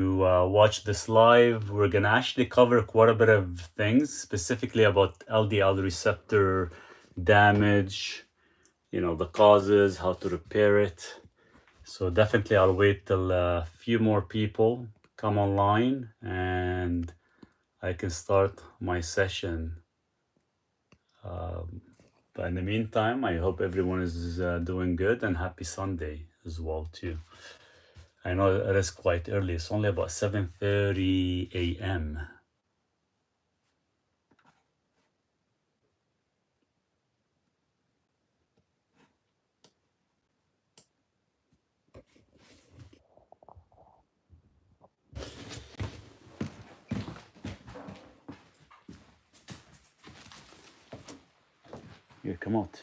watch this live. We're gonna actually cover quite a bit of things, specifically about LDL receptor damage, the causes, how to repair it. So definitely I'll wait till a few more people come online and I can start my session. But in the meantime, I hope everyone is doing good, and happy Sunday as well too. I know it is quite early. It's only about 7:30 a.m. Here, come out.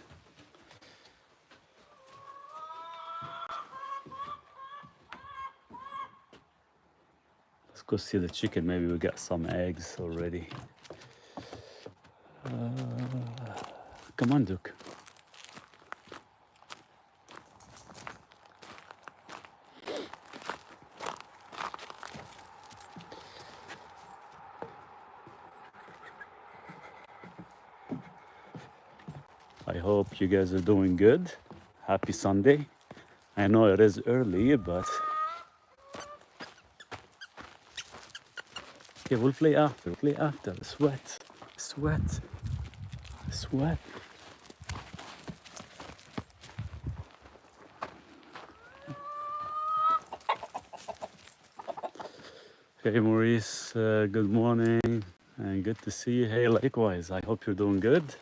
Let's go see the chicken. Maybe we got some eggs already. Come on, Duke. I hope you guys are doing good. Happy Sunday. I know it is early, but yeah, we'll play after. Play after. Sweat. Sweat. Sweat. Hey Maurice, good morning and good to see you. Hey, likewise. I hope you're doing good.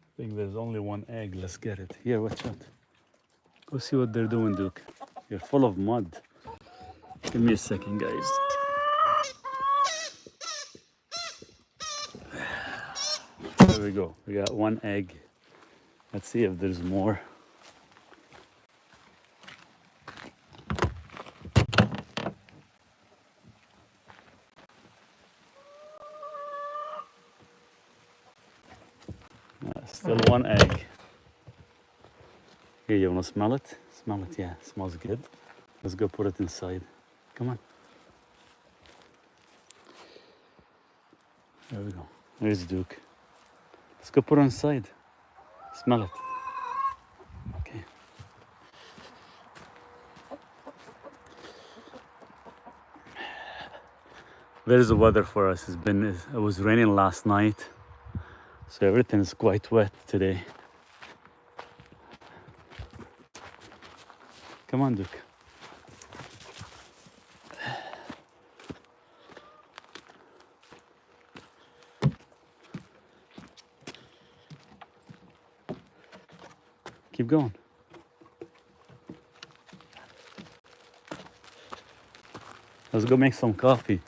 I think there's only one egg. Let's get it. Here, watch out. Go see what they're doing, Duke. You're full of mud. Give me a second, guys. There we go. We got one egg. Let's see if there's more. Still one egg. Here, you want to smell it? Smell it, yeah. It smells good. Let's go put it inside. Come on. There we go. There's Duke. Let's go put it inside. Smell it. Okay. There's the weather for us. It was raining last night, so everything is quite wet today. Come on, Duke. Keep going. Let's go make some coffee.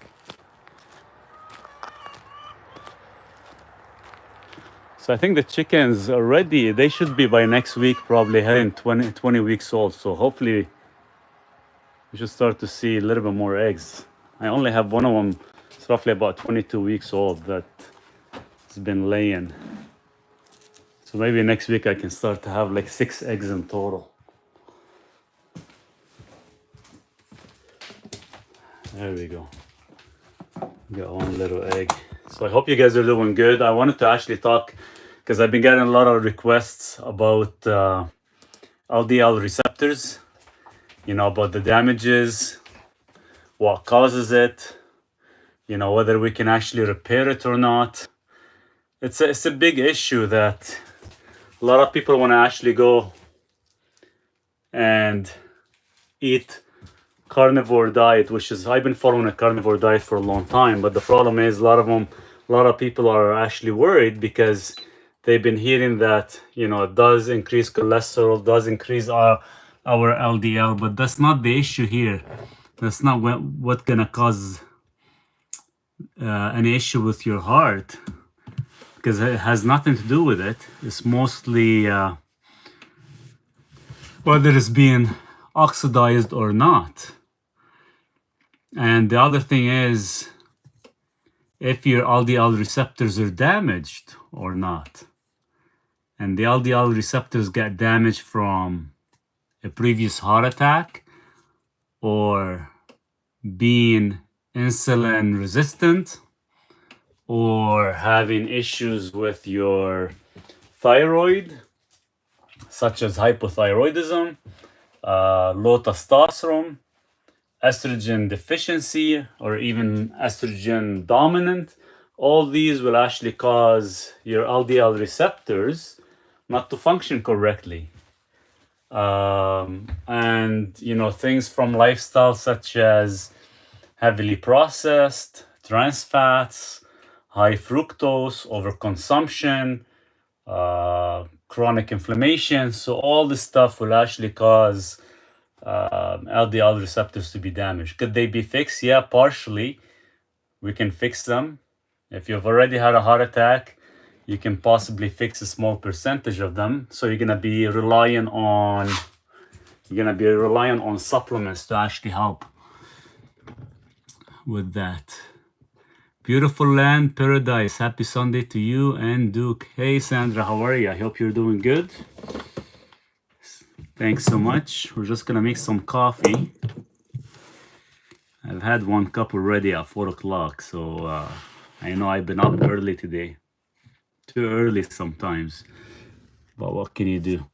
So I think the chickens are ready. They should be by next week, probably heading 20 weeks old. So hopefully we should start to see a little bit more eggs. I only have one of them. It's roughly about 22 weeks old that has been laying. So maybe next week I can start to have like 6 eggs in total. There we go. Got one little egg. So I hope you guys are doing good. I wanted to actually talk because I've been getting a lot of requests about LDL receptors, about the damages, what causes it, whether we can actually repair it or not. It's a big issue that a lot of people want to actually go and eat carnivore diet, which is, I've been following a carnivore diet for a long time, but the problem is a lot of people are actually worried because they've been hearing that it does increase cholesterol, does increase our LDL, but that's not the issue here. That's not what's gonna cause an issue with your heart, because it has nothing to do with it. It's mostly whether it's being oxidized or not. And the other thing is, if your LDL receptors are damaged or not. And the LDL receptors get damaged from a previous heart attack or being insulin resistant or having issues with your thyroid, such as hypothyroidism, low testosterone, estrogen deficiency, or even estrogen dominant. All these will actually cause your LDL receptors not to function correctly. And things from lifestyle such as heavily processed, trans fats, high fructose, overconsumption, chronic inflammation. So all this stuff will actually cause LDL receptors to be damaged. Could they be fixed? Yeah, partially. We can fix them. If you've already had a heart attack, you can possibly fix a small percentage of them. So you're gonna be relying on supplements to actually help with that. Beautiful land, paradise. Happy Sunday to you and Duke. Hey Sandra, how are you? I hope you're doing good. Thanks so much. We're just gonna make some coffee. I've had 1 cup already at 4 o'clock, so I know I've been up early today. Too early sometimes, but what can you do?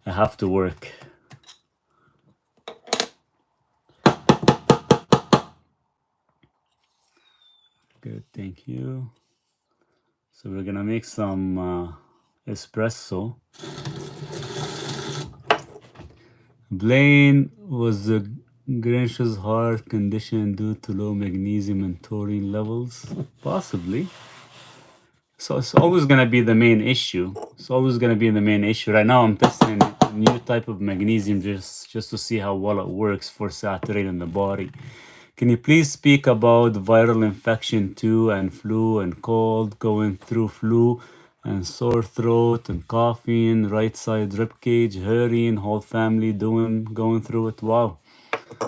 I have to work. Good, thank you. So we're gonna make some espresso. Blaine, was the Grinch's heart condition due to low magnesium and taurine levels? Possibly. So it's always gonna be the main issue. It's always gonna be the main issue. Right now I'm testing a new type of magnesium just to see how well it works for saturating the body. Can you please speak about viral infection too, and flu and cold, going through flu and sore throat and coughing, right side ribcage, hurrying, whole family going through it? Wow,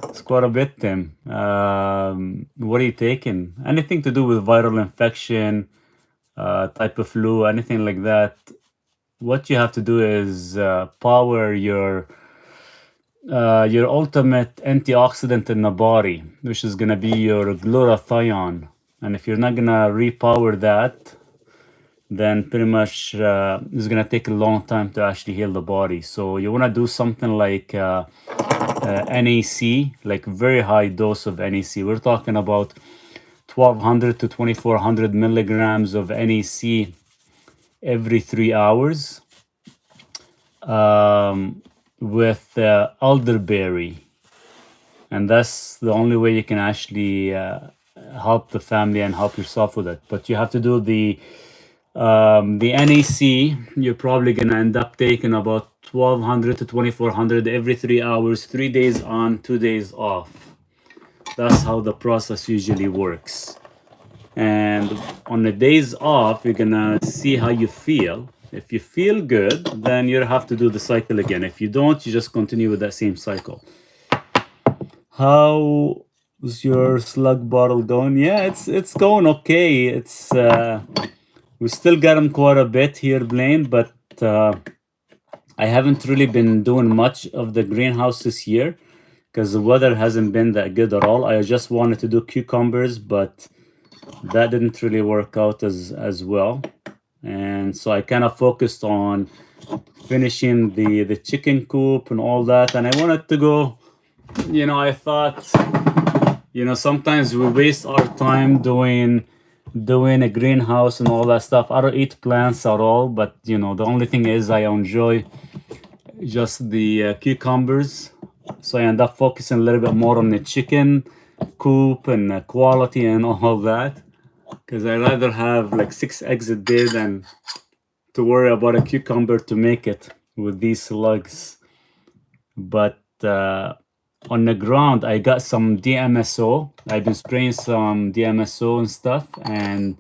it's quite a bit, Tim. What are you taking? Anything to do with viral infection, type of flu, anything like that? What you have to do is power your ultimate antioxidant in the body, which is going to be your glutathione. And if you're not going to repower that, then pretty much it's going to take a long time to actually heal the body. So you want to do something like NAC, like very high dose of NAC. We're talking about 1200 to 2400 milligrams of NAC every 3 hours. With elderberry, and that's the only way you can actually help the family and help yourself with it. But you have to do the NAC. You're probably gonna end up taking about 1200 to 2400 every 3 hours, 3 days on, 2 days off. That's how the process usually works. And on the days off, you're gonna see how you feel. If you feel good, then you have to do the cycle again. If you don't, you just continue with that same cycle. How's your slug bottle going? Yeah, it's going okay. It's we still got them quite a bit here, Blaine, but I haven't really been doing much of the greenhouse this year because the weather hasn't been that good at all. I just wanted to do cucumbers, but that didn't really work out as well. And so I kind of focused on finishing the chicken coop and all that. And I wanted to go, I thought, sometimes we waste our time doing a greenhouse and all that stuff. I don't eat plants at all, but the only thing is I enjoy just the cucumbers. So I end up focusing a little bit more on the chicken coop and quality and all that. Because I rather have like 6 eggs a day than to worry about a cucumber to make it with these slugs. But on the ground, I got some DMSO. I've been spraying some DMSO and stuff, and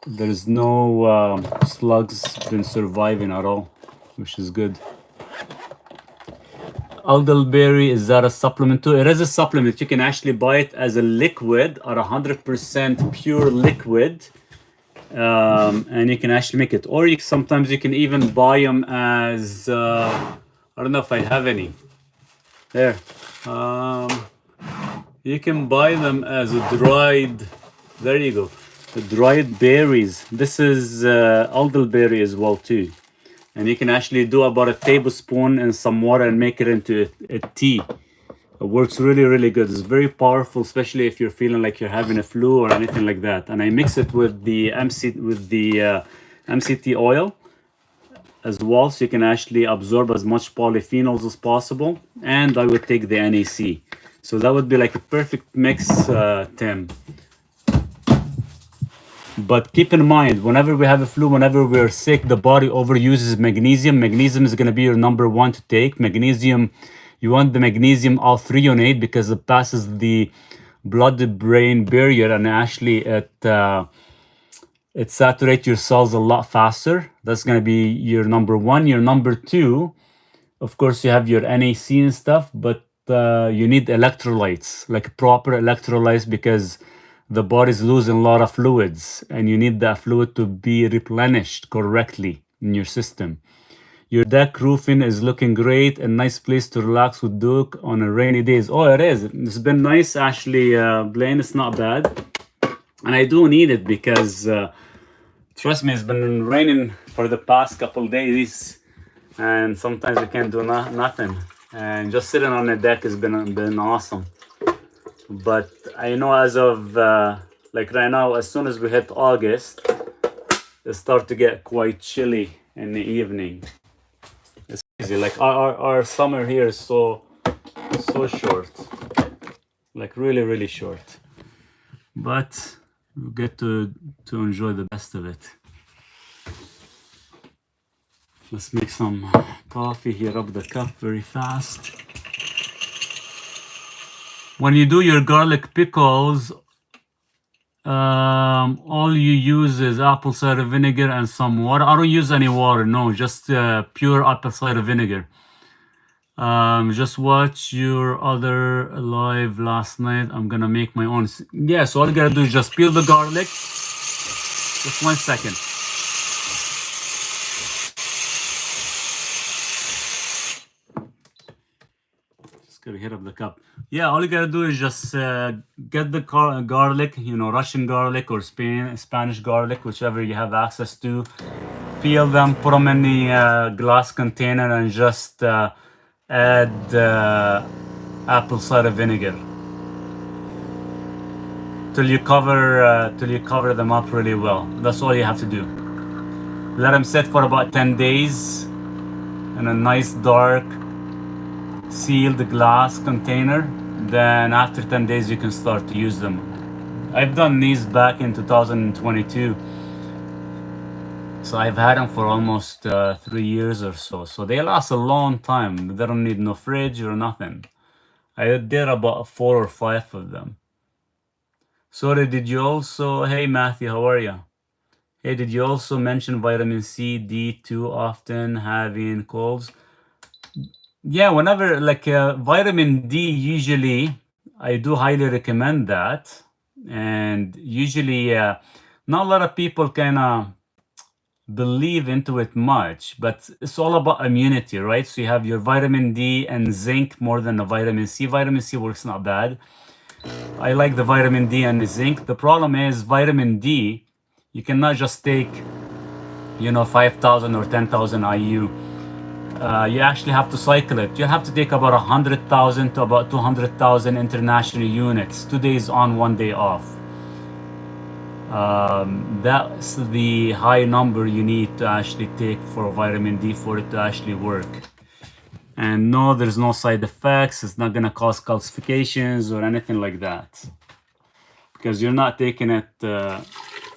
there's no slugs been surviving at all, which is good. elderberry, is that a supplement too? It is a supplement. You can actually buy it as a liquid or 100% pure liquid. And you can actually make it. Or sometimes you can even buy them as, I don't know if I have any. There. You can buy them as a dried, there you go. The dried berries. This is elderberry as well too. And you can actually do about a tablespoon and some water and make it into a tea. It works really, really good. It's very powerful, especially if you're feeling like you're having a flu or anything like that. And I mix it with the MCT oil as well, so you can actually absorb as much polyphenols as possible. And I would take the NAC. So that would be like a perfect mix, Tim. But keep in mind, whenever we have a flu, whenever we're sick, the body overuses magnesium. Magnesium is going to be your number one to take. Magnesium, you want the magnesium L-threonate because it passes the blood-brain barrier and actually it saturates your cells a lot faster. That's going to be your number one. Your number two, of course, you have your NAC and stuff, but you need electrolytes, like proper electrolytes, because the body's losing a lot of fluids and you need that fluid to be replenished correctly in your system. Your deck roofing is looking great. A nice place to relax with Duke on a rainy days. Oh, it is. It's been nice, actually, Blaine. It's not bad. And I do need it because, trust me, it's been raining for the past couple days. And sometimes you can't do nothing. And just sitting on the deck has been awesome. But I know as of, like right now, as soon as we hit August, it starts to get quite chilly in the evening. It's crazy. Like our summer here is so short. Like really, really short. But we get to enjoy the best of it. Let's make some coffee, heat up the cup very fast. When you do your garlic pickles, all you use is apple cider vinegar and some water. I don't use any water, no, just pure apple cider vinegar. Just watch your other live last night. I'm gonna make my own. Yeah, so all you gotta do is just peel the garlic. Just 1 second. Gotta heat up the cup. Yeah, all you gotta do is just get the garlic, Russian garlic or Spanish garlic, whichever you have access to. Peel them, put them in the glass container, and just add apple cider vinegar till you cover them up really well. That's all you have to do. Let them sit for about 10 days in a nice dark sealed glass container. Then after 10 days you can start to use them. I've done these back in 2022, so I've had them for almost 3 years or so. So they last a long time. They don't need no fridge or nothing. I did about 4 or 5 of them. Sorry, did you also, hey Matthew, how are you? Hey, did you also mention vitamin C, D too often having colds? Yeah, whenever, like vitamin D, usually I do highly recommend that. And usually not a lot of people can believe into it much, but it's all about immunity, right? So you have your vitamin D and zinc more than the vitamin C. Vitamin C works not bad. I like the vitamin D and the zinc. The problem is vitamin D, you cannot just take, 5,000 or 10,000 IU. You actually have to cycle it. You have to take about 100,000 to about 200,000 international units, 2 days on, 1 day off. That's the high number you need to actually take for vitamin D for it to actually work. And no, there's no side effects. It's not going to cause calcifications or anything like that. Because you're not taking it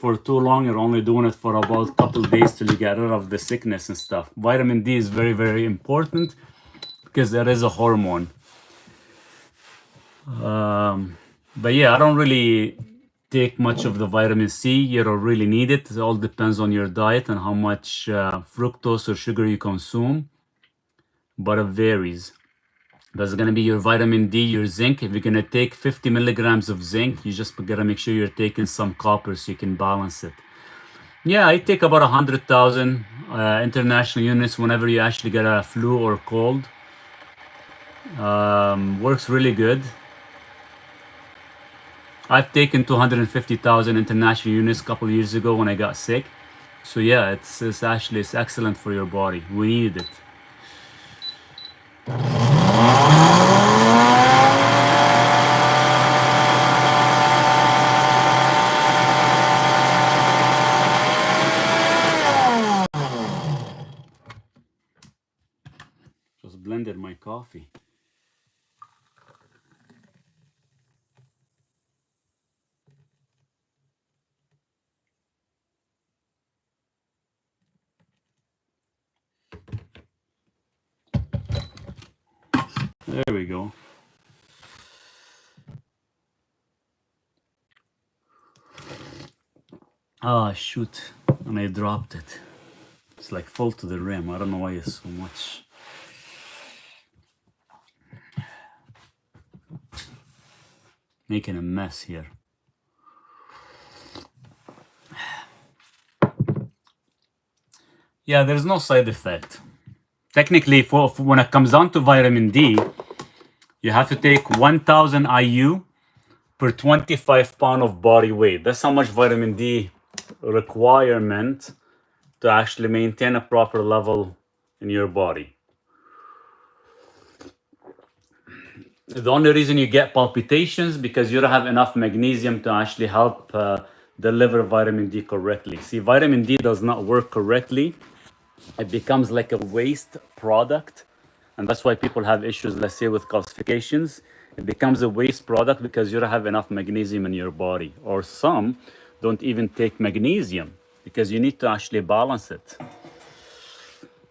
for too long. You're only doing it for about a couple of days till you get rid of the sickness and stuff. Vitamin D is very, very important because it is a hormone. But yeah, I don't really take much of the vitamin C. You don't really need it. It all depends on your diet and how much fructose or sugar you consume. But it varies. That's going to be your vitamin D, your zinc. If you're going to take 50 milligrams of zinc, you just got to make sure you're taking some copper so you can balance it. Yeah, I take about 100,000 international units whenever you actually get a flu or cold. Works really good. I've taken 250,000 international units a couple of years ago when I got sick. So yeah, it's excellent for your body. We needed it. Just blended my coffee. There we go. Ah, shoot. And I dropped it. It's like full to the rim. I don't know why it's so much. Making a mess here. Yeah, there's no side effect. Technically, for when it comes down to vitamin D, you have to take 1,000 IU per 25 pound of body weight. That's how much vitamin D requirement to actually maintain a proper level in your body. The only reason you get palpitations because you don't have enough magnesium to actually help deliver vitamin D correctly. See, vitamin D does not work correctly. It becomes like a waste product. And that's why people have issues, let's say, with calcifications. It becomes a waste product because you don't have enough magnesium in your body. Or some don't even take magnesium because you need to actually balance it.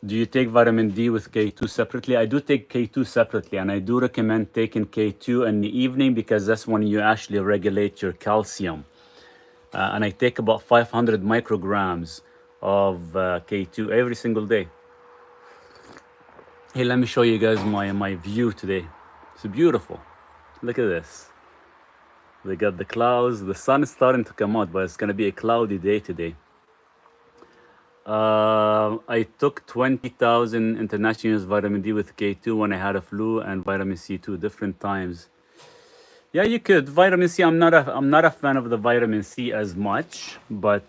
Do you take vitamin D with K2 separately? I do take K2 separately, and I do recommend taking K2 in the evening because that's when you actually regulate your calcium. And I take about 500 micrograms of K2 every single day. Hey, let me show you guys my view today. It's beautiful. Look at this. They got the clouds. The sun is starting to come out, but it's going to be a cloudy day today. I took 20,000 international units vitamin D with K2 when I had a flu and vitamin C2 different times. Yeah, you could. Vitamin C, I'm not a fan of the vitamin C as much, but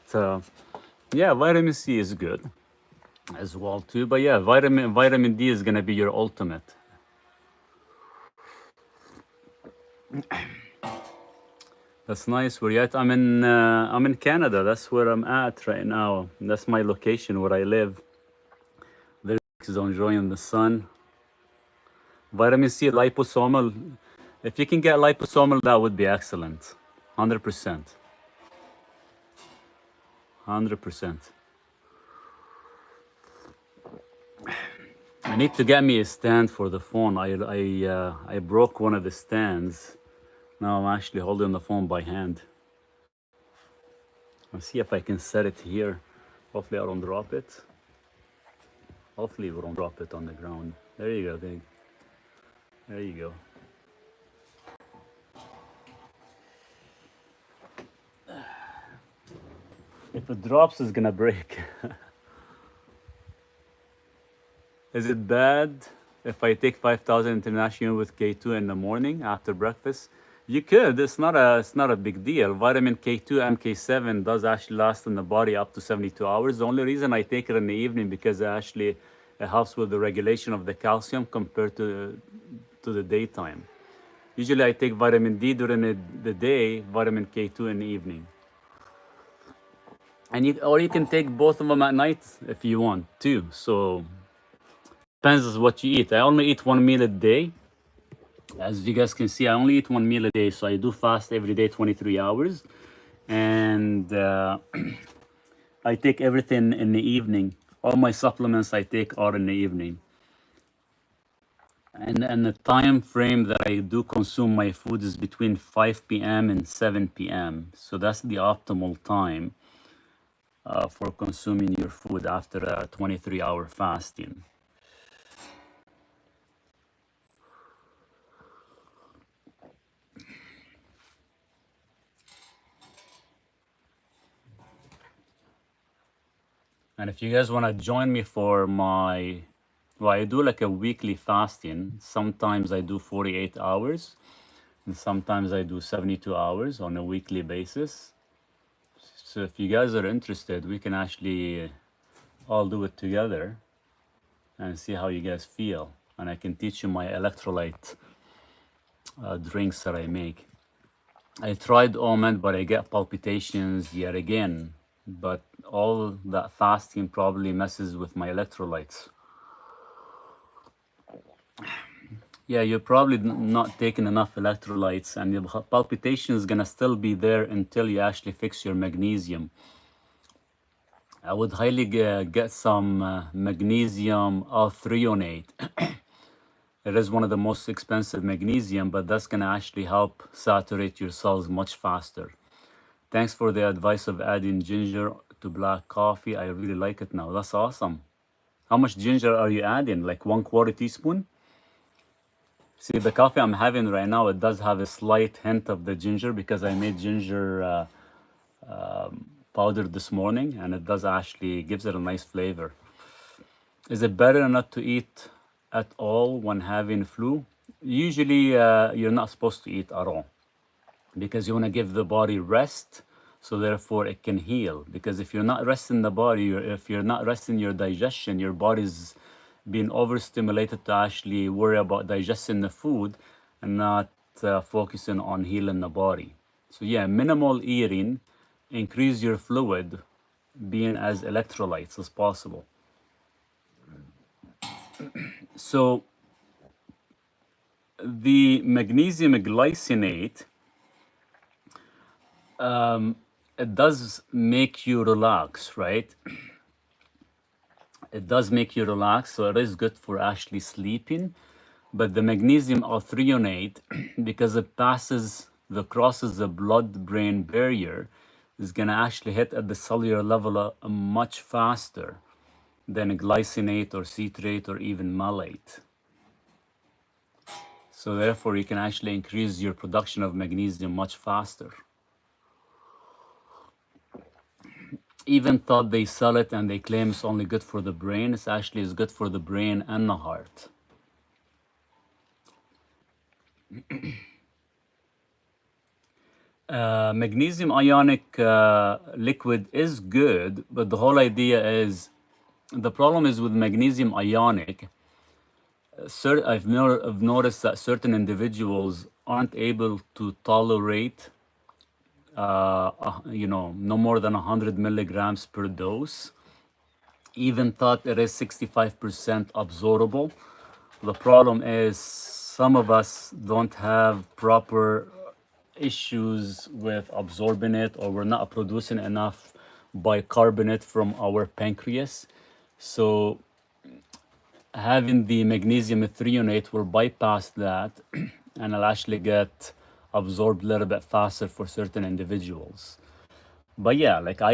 yeah, vitamin C is good as well too. But yeah, vitamin D is gonna be your ultimate. That's nice. Where you at? I'm in Canada. That's where I'm at right now. That's my location where I live. There is enjoying the sun. Vitamin C, liposomal. If you can get liposomal, that would be excellent. 100%. 100%. I need to get me a stand for the phone. I broke one of the stands. Now I'm actually holding the phone by hand. I'll see if I can set it here. Hopefully I don't drop it. Hopefully we don't drop it on the ground. There you go, big. There you go. If it drops, it's gonna break. Is it bad if I take 5,000 international with K2 in the morning after breakfast? You could. It's not a big deal. Vitamin K2, MK7 does actually last in the body up to 72 hours. The only reason I take it in the evening because it helps with the regulation of the calcium compared to the daytime. Usually I take vitamin D during the day, vitamin K2 in the evening. And you can take both of them at night if you want too. So depends on what you eat. I only eat one meal a day. As you guys can see, I only eat one meal a day. So I do fast every day, 23 hours. And I take everything in the evening. All my supplements I take are in the evening. And the time frame that I do consume my food is between 5 p.m. and 7 p.m. So that's the optimal time for consuming your food after a 23-hour fasting. And if you guys want to join me for my, well, I do like a weekly fasting. Sometimes I do 48 hours, and sometimes I do 72 hours on a weekly basis. So if you guys are interested, we can actually all do it together and see how you guys feel. And I can teach you my electrolyte drinks that I make. I tried almond, but I get palpitations yet again. But all that fasting probably messes with my electrolytes. Yeah, you're probably not taking enough electrolytes, and your palpitation is gonna still be there until you actually fix your magnesium. I would highly get some magnesium althreonate. It is one of the most expensive magnesium, but that's gonna actually help saturate your cells much faster. Thanks for the advice of adding ginger to black coffee. I really like it now. That's awesome. How much ginger are you adding? Like 1/4 teaspoon? See, the coffee I'm having right now, it does have a slight hint of the ginger because I made ginger powder this morning, and it does actually gives it a nice flavor. Is it better not to eat at all when having flu? Usually, you're not supposed to eat at all because you want to give the body rest, so therefore it can heal. Because if you're not resting the body, or if you're not resting your digestion, your body's being overstimulated to actually worry about digesting the food and not focusing on healing the body. So yeah, minimal eating, increase your fluid, being as electrolytes as possible. So the magnesium glycinate, it does make you relax, right? It does make you relax, so it is good for actually sleeping. But the magnesium althreonate, because it crosses the blood-brain barrier, is gonna actually hit at the cellular level much faster than glycinate or citrate or even malate. So therefore, you can actually increase your production of magnesium much faster. Even though they sell it and they claim it's only good for the brain, it's actually is good for the brain and the heart. Magnesium ionic liquid is good, but the whole idea is, the problem is with magnesium ionic, I've noticed that certain individuals aren't able to tolerate no more than 100 milligrams per dose, even thought it is 65% absorbable. The problem is some of us don't have proper issues with absorbing it, or we're not producing enough bicarbonate from our pancreas. So having the magnesium threonate will bypass that and it'll actually get absorbed a little bit faster for certain individuals. But yeah, like I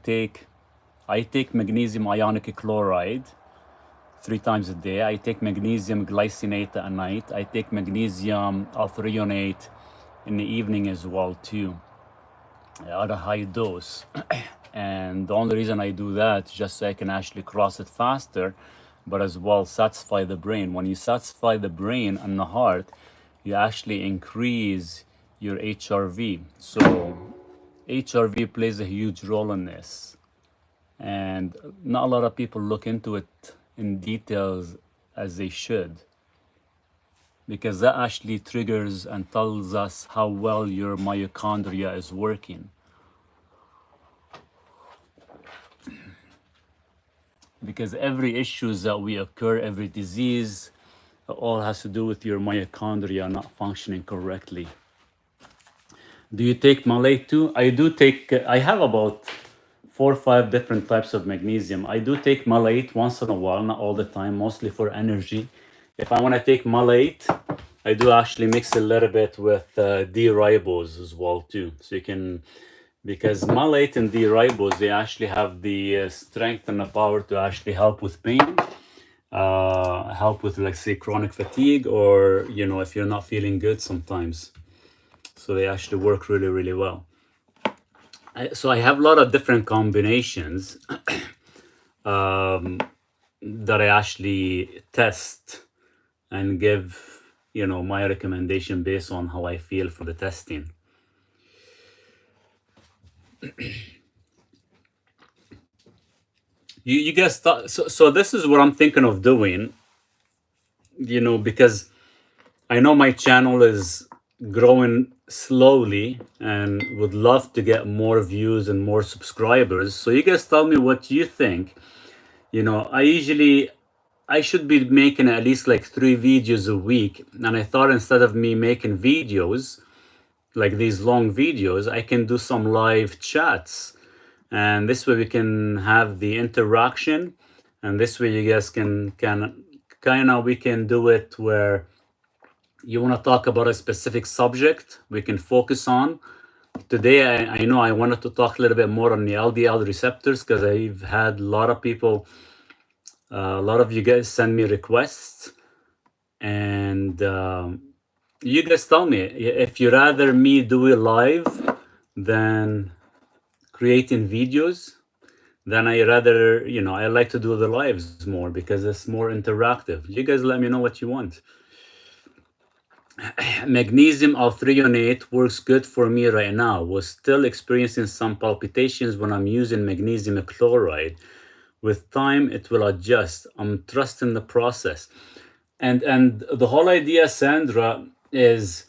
take magnesium ionic chloride 3 times a day. I take magnesium glycinate at night. I take magnesium althreonate in the evening as well too, at a high dose. And the only reason I do that is just so I can actually cross it faster, but as well satisfy the brain. When you satisfy the brain and the heart, you actually increase your HRV. So HRV plays a huge role in this, and not a lot of people look into it in details as they should, because that actually triggers and tells us how well your mitochondria is working. Because every issues that we occur, every disease, all has to do with your mitochondria not functioning correctly. Do you take malate too? I do take, I have about 4 or 5 different types of magnesium. I do take malate once in a while, not all the time, mostly for energy. If I want to take malate, I do actually mix a little bit with D-ribose as well too. So you can, because malate and D-ribose, they actually have the strength and the power to actually help with pain, help with, like, say, chronic fatigue, or, if you're not feeling good sometimes. So they actually work really, really well. So I have a lot of different combinations. um, that I actually test and give, my recommendation based on how I feel for the testing. You guys thought so this is what I'm thinking of doing, because I know my channel is growing slowly and would love to get more views and more subscribers. So you guys tell me what you think. I should be making at least like 3 videos a week. And I thought instead of me making videos, like these long videos, I can do some live chats. And this way we can have the interaction. And this way you guys can kind of, we can do it where you want to talk about a specific subject we can focus on. Today, I know I wanted to talk a little bit more on the LDL receptors because I've had a lot of people, a lot of you guys send me requests. And you guys tell me if you rather me do it live than creating videos. Then I rather, I like to do the lives more because it's more interactive. You guys let me know what you want. Magnesium althreonate works good for me right now. Was still experiencing some palpitations when I'm using magnesium chloride. With time, it will adjust. I'm trusting the process. And the whole idea, Sandra, is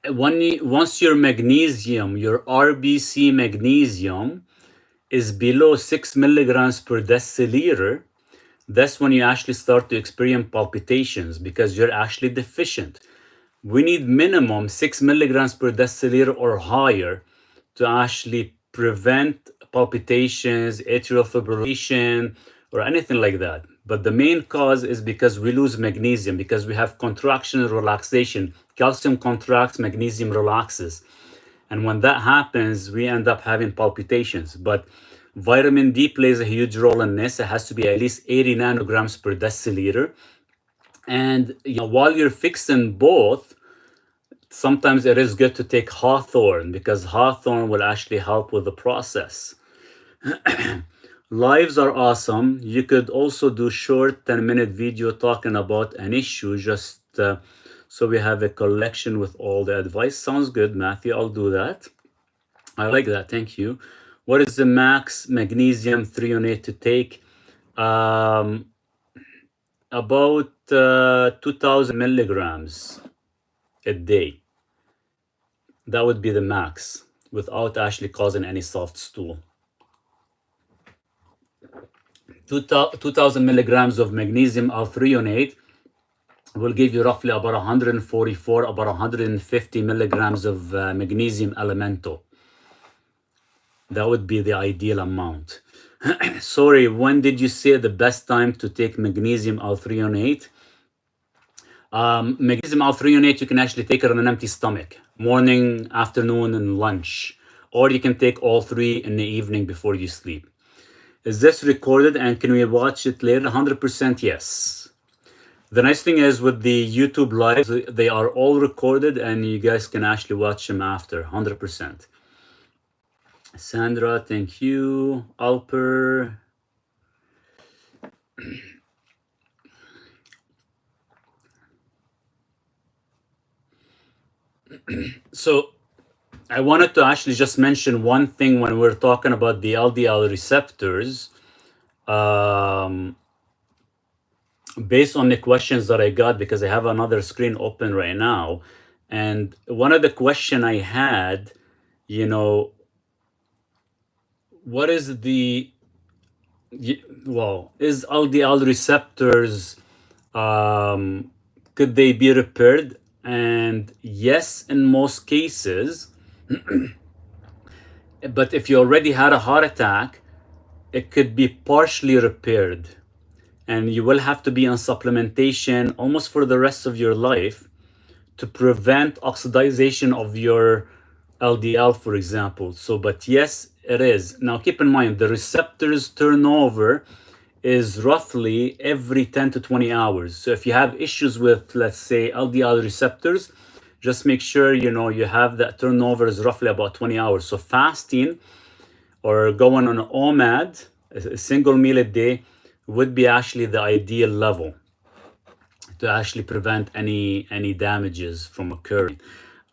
once your magnesium, your RBC magnesium, is below 6 milligrams per deciliter, that's when you actually start to experience palpitations because you're actually deficient. We need minimum 6 milligrams per deciliter or higher to actually prevent palpitations, atrial fibrillation, or anything like that. But the main cause is because we lose magnesium, because we have contraction and relaxation. Calcium contracts, magnesium relaxes. And when that happens, we end up having palpitations. But vitamin D plays a huge role in this. It has to be at least 80 nanograms per deciliter. And while you're fixing both, sometimes it is good to take hawthorn because hawthorn will actually help with the process. Lives are awesome. You could also do short 10-minute video talking about an issue just so we have a collection with all the advice. Sounds good, Matthew. I'll do that. I like that. Thank you. What is the max magnesium threonate to take? About 2000 milligrams a day. That would be the max without actually causing any soft stool. 2000 milligrams of magnesium althreonate will give you roughly about 144, about 150 milligrams of magnesium elemental. That would be the ideal amount. Sorry, when did you say the best time to take magnesium althreonate? Magnesium althreonate, you can actually take it on an empty stomach, morning, afternoon, and lunch. Or you can take all three in the evening before you sleep. Is this recorded and can we watch it later? 100% yes. The nice thing is with the YouTube lives, they are all recorded and you guys can actually watch them after, 100%. Sandra, thank you. Alper. So I wanted to actually just mention one thing when we're talking about the LDL receptors. Based on the questions that I got, because I have another screen open right now. And one of the question I had, what is the, is LDL receptors, could they be repaired? And yes, in most cases, but if you already had a heart attack, it could be partially repaired. And you will have to be on supplementation almost for the rest of your life to prevent oxidization of your LDL, for example. So, but yes, it is. Now, keep in mind, the receptors turnover is roughly every 10 to 20 hours. So if you have issues with, let's say, LDL receptors, just make sure, you have that turnover is roughly about 20 hours. So fasting or going on an OMAD A single meal a day would be actually the ideal level to actually prevent any damages from occurring.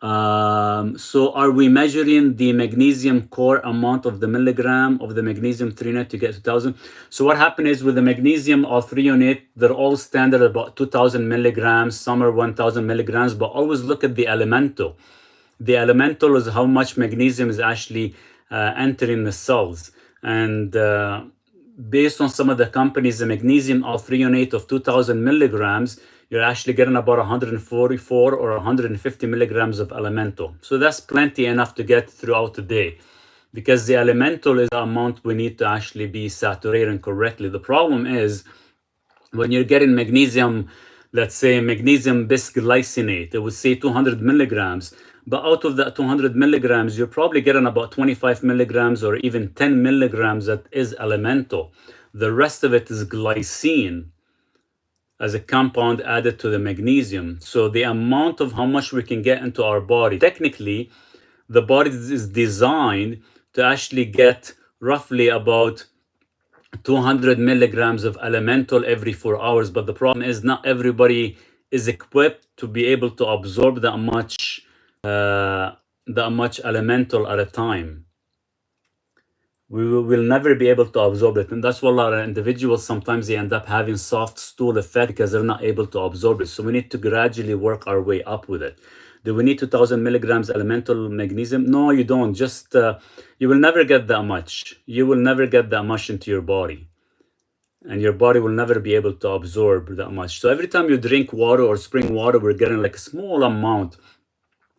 So are we measuring the magnesium core amount of the milligram of the magnesium threonate to get 2000? So what happened is with the magnesium or threonate, they're all standard about 2000 milligrams, some are 1000 milligrams, but always look at the elemental. The elemental is how much magnesium is actually entering the cells. And based on some of the companies, the magnesium althreonate of 2000 milligrams, you're actually getting about 144 or 150 milligrams of elemental. So that's plenty enough to get throughout the day, because the elemental is the amount we need to actually be saturating correctly. The problem is when you're getting magnesium, let's say magnesium bisglycinate, it would say 200 milligrams. But out of that 200 milligrams, you're probably getting about 25 milligrams or even 10 milligrams that is elemental. The rest of it is glycine as a compound added to the magnesium. So the amount of how much we can get into our body, technically, the body is designed to actually get roughly about 200 milligrams of elemental every 4 hours. But the problem is not everybody is equipped to be able to absorb that much elemental at a time. We will never be able to absorb it. And that's why a lot of individuals, sometimes they end up having soft stool effect because they're not able to absorb it. So we need to gradually work our way up with it. Do we need 2000 milligrams elemental magnesium? No, you don't. Just, you will never get that much. You will never get that much into your body. And your body will never be able to absorb that much. So every time you drink water or spring water, we're getting like a small amount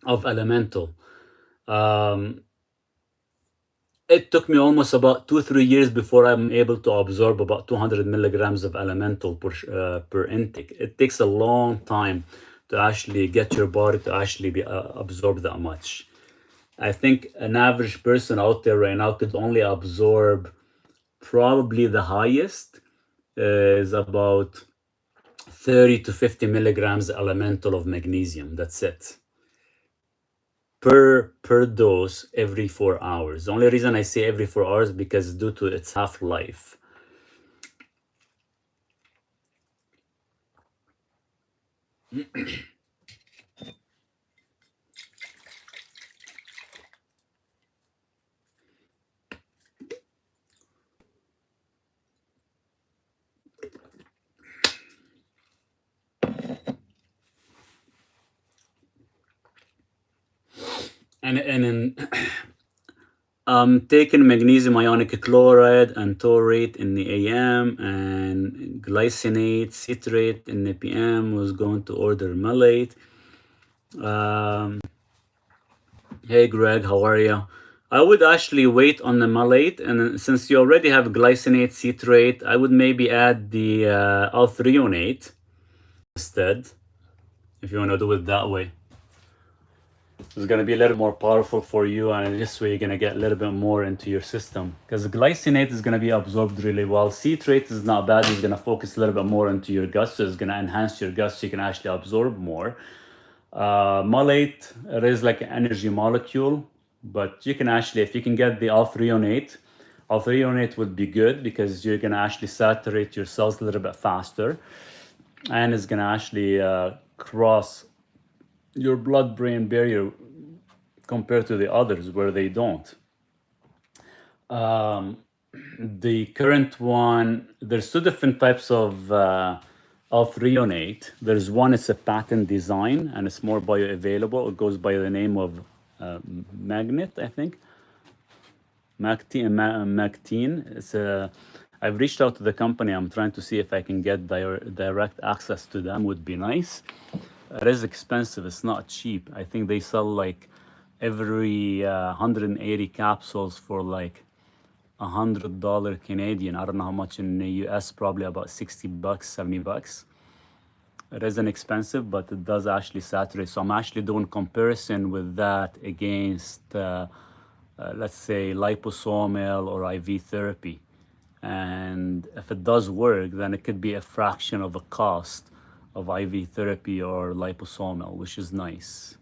of elemental. It took me almost about 2-3 years before I'm able to absorb about 200 milligrams of elemental per intake. It takes a long time to actually get your body to actually be absorb that much. I think an average person out there right now could only absorb, probably the highest is about 30 to 50 milligrams elemental of magnesium. That's it. Per dose every 4 hours. The only reason I say every 4 hours because due to its half-life. And in taking magnesium ionic chloride and taurate in the AM and glycinate, citrate in the PM. Was going to order malate. Hey Greg, how are you? I would actually wait on the malate, and since you already have glycinate, citrate, I would maybe add the althreonate instead, if you want to do it that way. It's going to be a little more powerful for you, and this way you're going to get a little bit more into your system, because glycinate is going to be absorbed really well. Citrate is not bad. It's going to focus a little bit more into your gut, so it's going to enhance your gut so you can actually absorb more. Malate, it is like an energy molecule, but you can actually, if you can get the althreonate would be good, because you're going to actually saturate your cells a little bit faster, and it's going to actually cross your blood-brain barrier compared to the others where they don't. The current one, there's two different types of althreonate. There's one, it's a patent design, and it's more bioavailable. It goes by the name of Magnet, I think. Mactine. It's I've reached out to the company. I'm trying to see if I can get direct access to them. Would be nice. It is expensive. It's not cheap. I think they sell like every 180 capsules for like $100 Canadian. I don't know how much in the US, probably about $60, $70. It isn't expensive, but it does actually saturate. So I'm actually doing comparison with that against, let's say, liposomal or IV therapy. And if it does work, then it could be a fraction of the cost of IV therapy or liposomal, which is nice.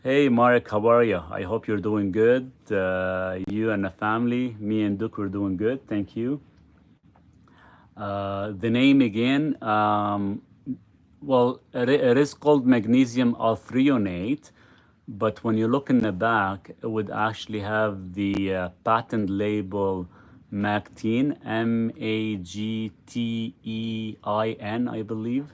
Hey Mark, how are you? I hope you're doing good. You and the family, me and Duke, we're doing good. Thank you. The name again, well, it is called magnesium althreonate, but when you look in the back, it would actually have the patent label Magtein, Magtein, I believe.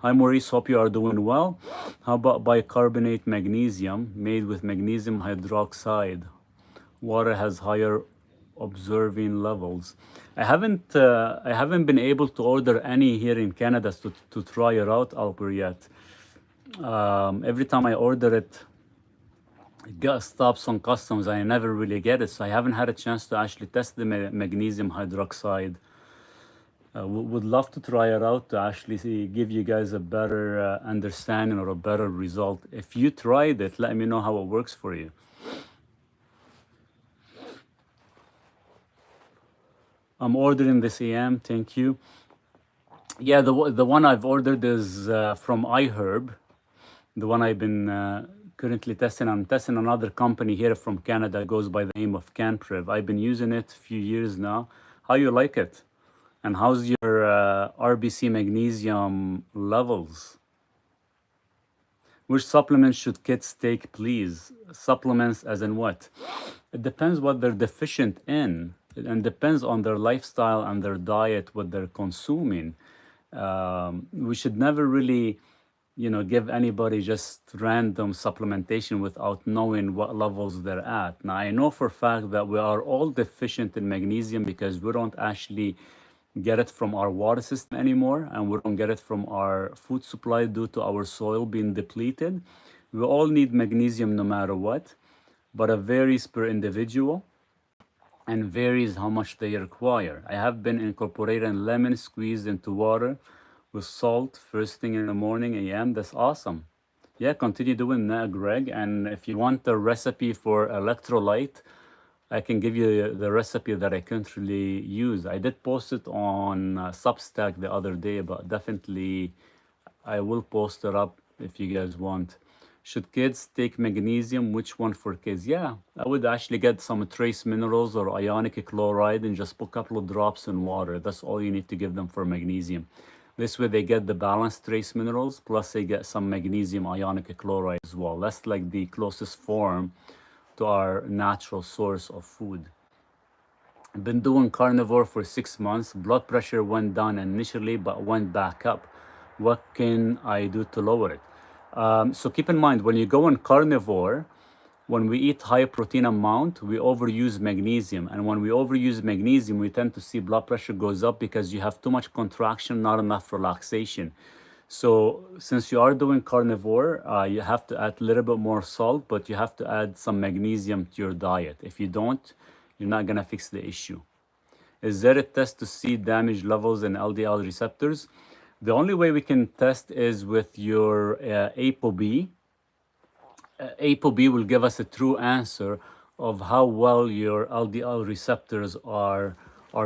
Hi Maurice, hope you are doing well. How about bicarbonate magnesium made with magnesium hydroxide? Water has higher observing levels. I haven't been able to order any here in Canada to try it out, Albert, yet. Every time I order it, it got stops on customs. I never really get it, so I haven't had a chance to actually test the magnesium hydroxide. Would love to try it out to actually give you guys a better understanding or a better result. If you tried it, let me know how it works for you. I'm ordering this AM, thank you. Yeah, the one I've ordered is from iHerb, the one I've been currently testing. I'm testing another company here from Canada, goes by the name of Canprev. I've been using it a few years now. How you like it? And how's your RBC magnesium levels? Which supplements should kids take, please? Supplements as in what? It depends what they're deficient in, and depends on their lifestyle and their diet, what they're consuming. We should never really, give anybody just random supplementation without knowing what levels they're at. Now, I know for a fact that we are all deficient in magnesium because we don't actually get it from our water system anymore, and we don't get it from our food supply due to our soil being depleted. We all need magnesium no matter what, but it varies per individual and varies how much they require. I have been incorporating lemon squeezed into water with salt first thing in the morning AM. That's awesome. Yeah, continue doing that, Greg. And if you want the recipe for electrolyte, I can give you the recipe that I currently use. I did post it on Substack the other day, but definitely I will post it up if you guys want. Should kids take magnesium? Which one for kids? Yeah, I would actually get some trace minerals or ionic chloride and just put a couple of drops in water. That's all you need to give them for magnesium. This way they get the balanced trace minerals, plus they get some magnesium ionic chloride as well. That's like the closest form to our natural source of food. I've been doing carnivore for 6 months. Blood pressure went down initially, but went back up. What can I do to lower it? So keep in mind, when you go on carnivore, when we eat high protein amount, we overuse magnesium. And when we overuse magnesium, we tend to see blood pressure goes up because you have too much contraction, not enough relaxation. So since you are doing carnivore, you have to add a little bit more salt, but you have to add some magnesium to your diet. If you don't, you're not gonna fix the issue. Is there a test to see damage levels in LDL receptors? The only way we can test is with your ApoB. ApoB will give us a true answer of how well your LDL receptors are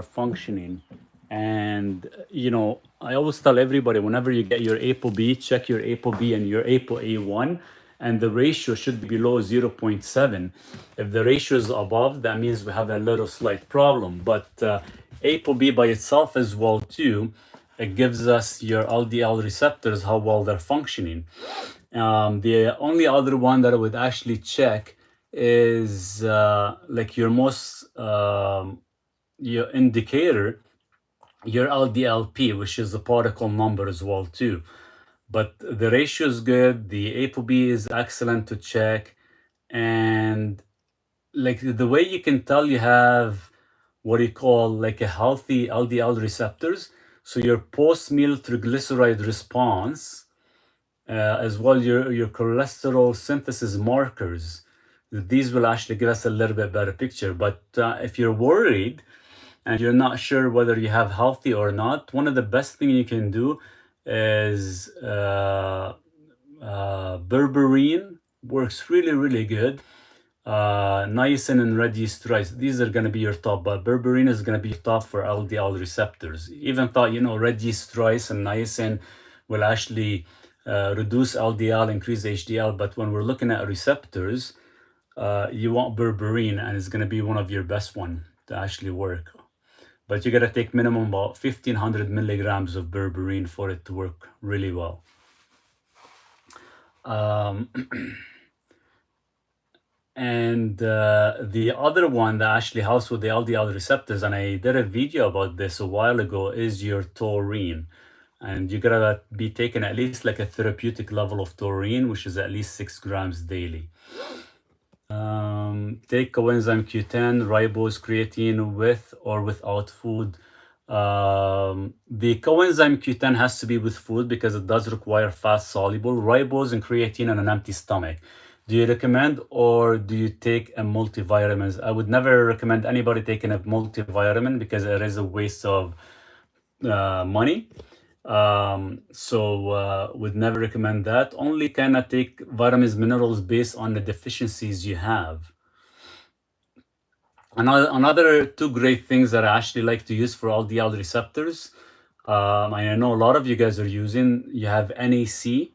functioning. And I always tell everybody, whenever you get your ApoB, check your ApoB and your ApoA1, and the ratio should be below 0.7. If the ratio is above, that means we have a little slight problem. But ApoB by itself as well too, it gives us your LDL receptors, how well they're functioning. The only other one that I would actually check is like your most your indicator, your LDLP, which is the particle number as well too. But the ratio is good. The ApoB is excellent to check, and like the way you can tell you have what you call like a healthy LDL receptors. So your post-meal triglyceride response, as well your cholesterol synthesis markers. These will actually give us a little bit better picture. But if you're worried and you're not sure whether you have healthy or not, one of the best thing you can do is berberine works really, really good. Niacin and reduced rice, these are going to be your top, but berberine is going to be top for LDL receptors. Even thought, reduced rice and niacin will actually reduce LDL, increase HDL. But when we're looking at receptors, you want berberine, and it's going to be one of your best one to actually work. But you got to take minimum about 1,500 milligrams of berberine for it to work really well. And the other one that actually helps with the LDL receptors, and I did a video about this a while ago, is your taurine. And you gotta be taking at least like a therapeutic level of taurine, which is at least 6 grams daily. Take coenzyme Q10, ribose, creatine with or without food. The coenzyme Q10 has to be with food because it does require fast soluble. Ribose and creatine on an empty stomach. Do you recommend, or do you take a multivitamin? I would never recommend anybody taking a multivitamin because it is a waste of money. Would never recommend that. Only kind of take vitamins, minerals based on the deficiencies you have. Another two great things that I actually like to use for LDL receptors, I know a lot of you guys are using, you have NAC.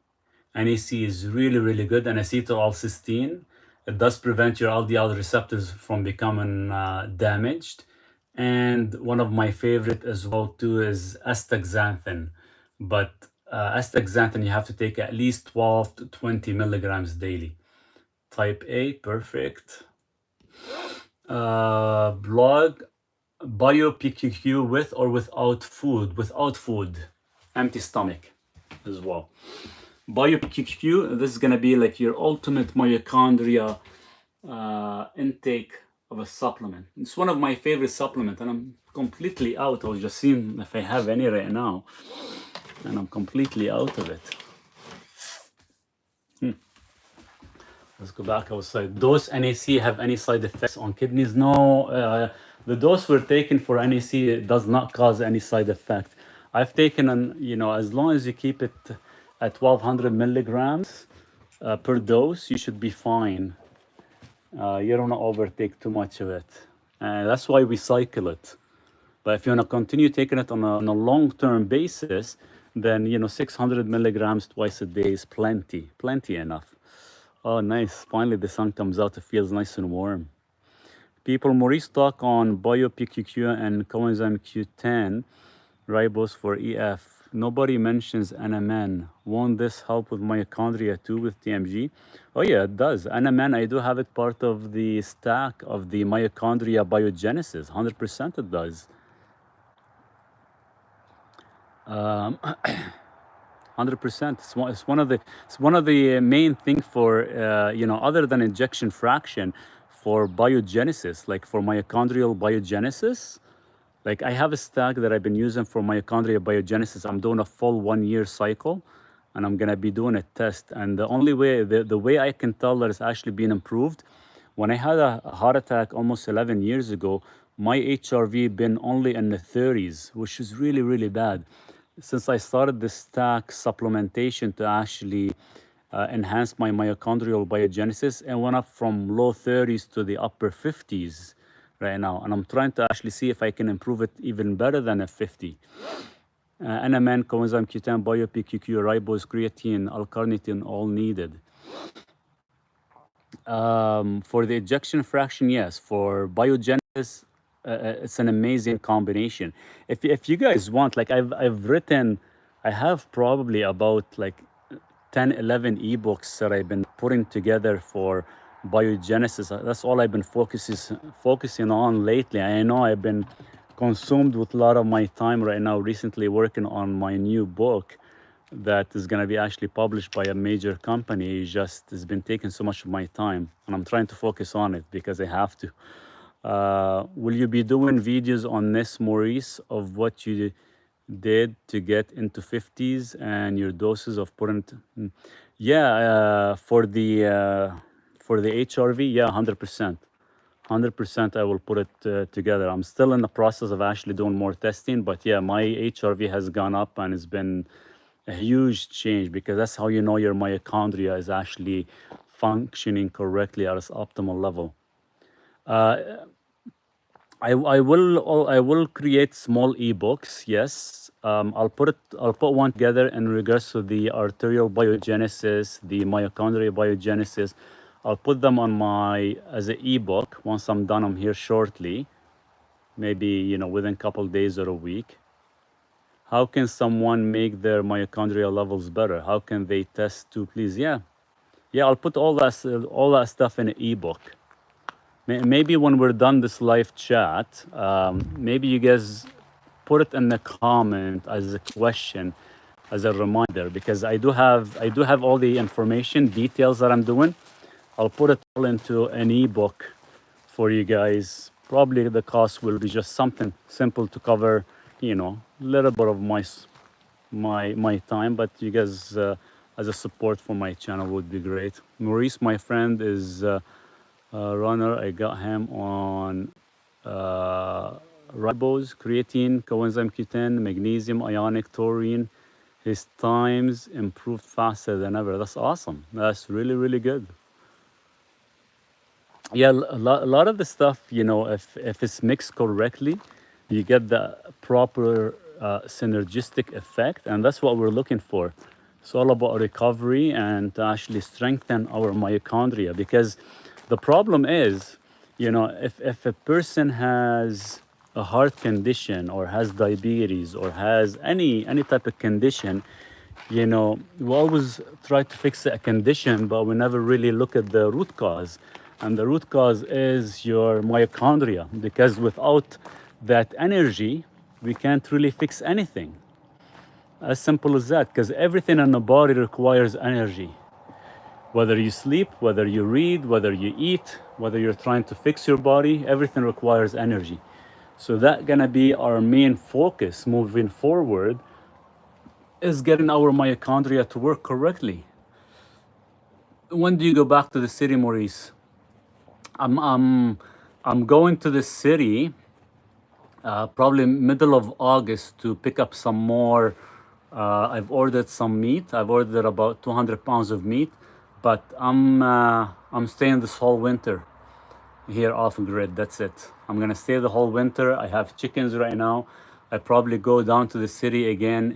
NAC is really, really good, and acetylcysteine. It does prevent your LDL receptors from becoming damaged. And one of my favorite as well too is astaxanthin. But astaxanthin, you have to take at least 12 to 20 milligrams daily. Type A, perfect. Blog, BioPQQ with or without food? Without food, empty stomach as well. BioPQQ, this is going to be like your ultimate mitochondria intake of a supplement. It's one of my favorite supplements, and I'm completely out. I was just seeing if I have any right now, and I'm completely out of it. Let's go back outside. Those NAC have any side effects on kidneys? No, the dose we're taking for NAC does not cause any side effect. I've taken, as long as you keep it at 1,200 milligrams per dose, you should be fine. You don't want to overtake too much of it. That's why we cycle it. But if you want to continue taking it on a long-term basis, then 600 milligrams twice a day is plenty enough. Oh, nice. Finally, the sun comes out. It feels nice and warm. People, Maurice talk on BioPQQ and coenzyme Q10, ribose for EF. Nobody mentions NMN. Won't this help with mitochondria too with TMG? Oh yeah, it does. NMN, I do have it part of the stack of the mitochondria biogenesis. 100% it does. 100%. It's one of the main things for other than ejection fraction, for biogenesis, like for mitochondrial biogenesis. Like I have a stack that I've been using for mitochondrial biogenesis. I'm doing a full 1 year cycle, and I'm gonna be doing a test. And the only way, the way I can tell that it's actually been improved, when I had a heart attack almost 11 years ago, my HRV been only in the 30s, which is really, really bad. Since I started this stack supplementation to actually enhance my mitochondrial biogenesis, and went up from low 30s to the upper 50s right now. And I'm trying to actually see if I can improve it even better than a 50. NMN, coenzyme Q10, BioPQQ, ribose, creatine, L-carnitine, all needed. For the ejection fraction, yes. For biogenesis, it's an amazing combination. If you guys want, like I have probably about like 10, 11 ebooks that I've been putting together for biogenesis. That's all I've been focusing on lately. I know I've been consumed with a lot of my time right now recently working on my new book that is going to be actually published by a major company. It's been taking so much of my time, and I'm trying to focus on it because I have to. Will you be doing videos on this, Maurice, of what you did to get into 50s and your doses of current? Yeah, for the HRV, yeah, 100%. 100% I will put it together. I'm still in the process of actually doing more testing, but yeah, my HRV has gone up, and it's been a huge change, because that's how you know your mitochondria is actually functioning correctly at its optimal level. I will create small ebooks. Yes, I'll put one together in regards to the arterial biogenesis, the mitochondria biogenesis. I'll put them on my as an ebook once I'm done. I'm here shortly, maybe within a couple days or a week. How can someone make their mitochondrial levels better? How can they test to please? Yeah, I'll put all that stuff in an ebook. Maybe when we're done this live chat, maybe you guys put it in the comment as a question, as a reminder, because I do have all the information details that I'm doing. I'll put it all into an ebook for you guys. Probably the cost will be just something simple to cover, a little bit of my time, but you guys as a support for my channel would be great. Maurice, my friend, is runner. I got him on ribose, creatine, coenzyme Q10, magnesium, ionic, taurine. His times improved faster than ever. That's awesome. That's really, really good. Yeah, a lot of the stuff, if it's mixed correctly, you get the proper synergistic effect, and that's what we're looking for. It's all about recovery and to actually strengthen our mitochondria, because the problem is, if a person has a heart condition or has diabetes or has any type of condition, we always try to fix a condition, but we never really look at the root cause. And the root cause is your mitochondria, because without that energy, we can't really fix anything. As simple as that, because everything in the body requires energy. Whether you sleep, whether you read, whether you eat, whether you're trying to fix your body, everything requires energy. So that's gonna be our main focus moving forward, is getting our mitochondria to work correctly. When do you go back to the city, Maurice? I'm going to the city probably middle of August to pick up some more. I've ordered some meat. I've ordered about 200 pounds of meat, but I'm staying this whole winter here off grid. That's it. I'm gonna stay the whole winter. I have chickens right now. I probably go down to the city again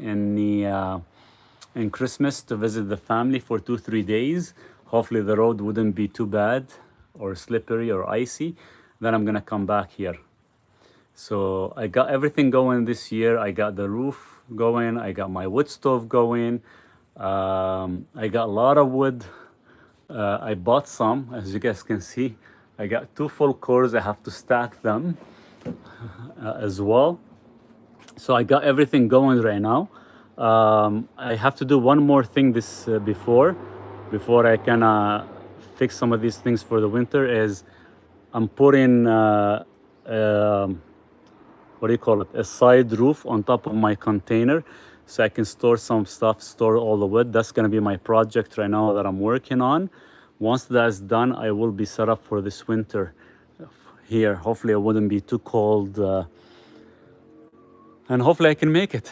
in Christmas to visit the family for 2-3 days. Hopefully the road wouldn't be too bad or slippery or icy. Then I'm gonna come back here. So I got everything going this year. I got the roof going. I got my wood stove going. I got a lot of wood. I bought some, as you guys can see. I got 2 full cores. I have to stack them as well. So I got everything going right now. I have to do one more thing this before I can fix some of these things for the winter. Is I'm putting what do you call it, a side roof on top of my container, so I can store some stuff, store all the wood. That's going to be my project right now that I'm working on. Once that's done, I will be set up for this winter here. Hopefully it wouldn't be too cold, and hopefully I can make it.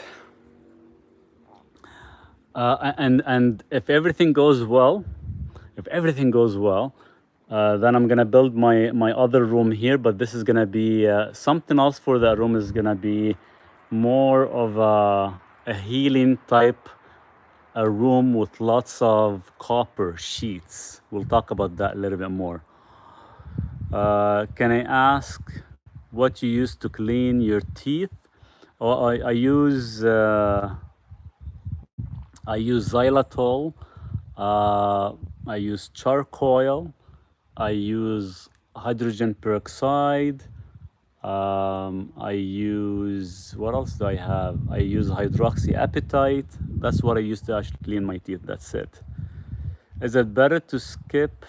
And if everything goes well, then I'm gonna build my other room here. But this is gonna be something else for that room. Is gonna be more of a healing type, a room with lots of copper sheets. We'll talk about that a little bit more. Can I ask what you use to clean your teeth? Oh, I use xylitol. I use charcoal. I use hydrogen peroxide. I use, what else do I have? I use hydroxyapatite. That's what I use to actually clean my teeth. That's it. Is it better to skip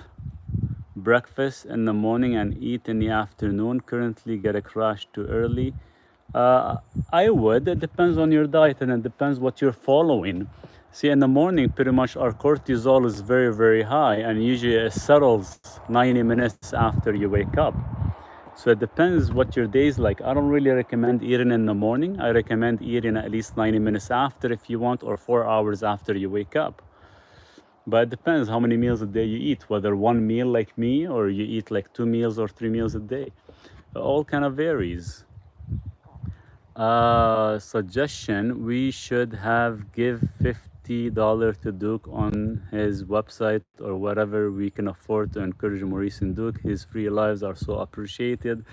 breakfast in the morning and eat in the afternoon? Currently get a crash too early. I would. It depends on your diet, and it depends what you're following. See, in the morning, pretty much our cortisol is very, very high, and usually it settles 90 minutes after you wake up. So it depends what your day is like. I don't really recommend eating in the morning. I recommend eating at least 90 minutes after if you want, or 4 hours after you wake up. But it depends how many meals a day you eat, whether one meal like me, or you eat like 2 meals or 3 meals a day. all kind of varies. Suggestion: we should have give $50 to Duke on his website or whatever we can afford to encourage Maurice and Duke. His free lives are so appreciated.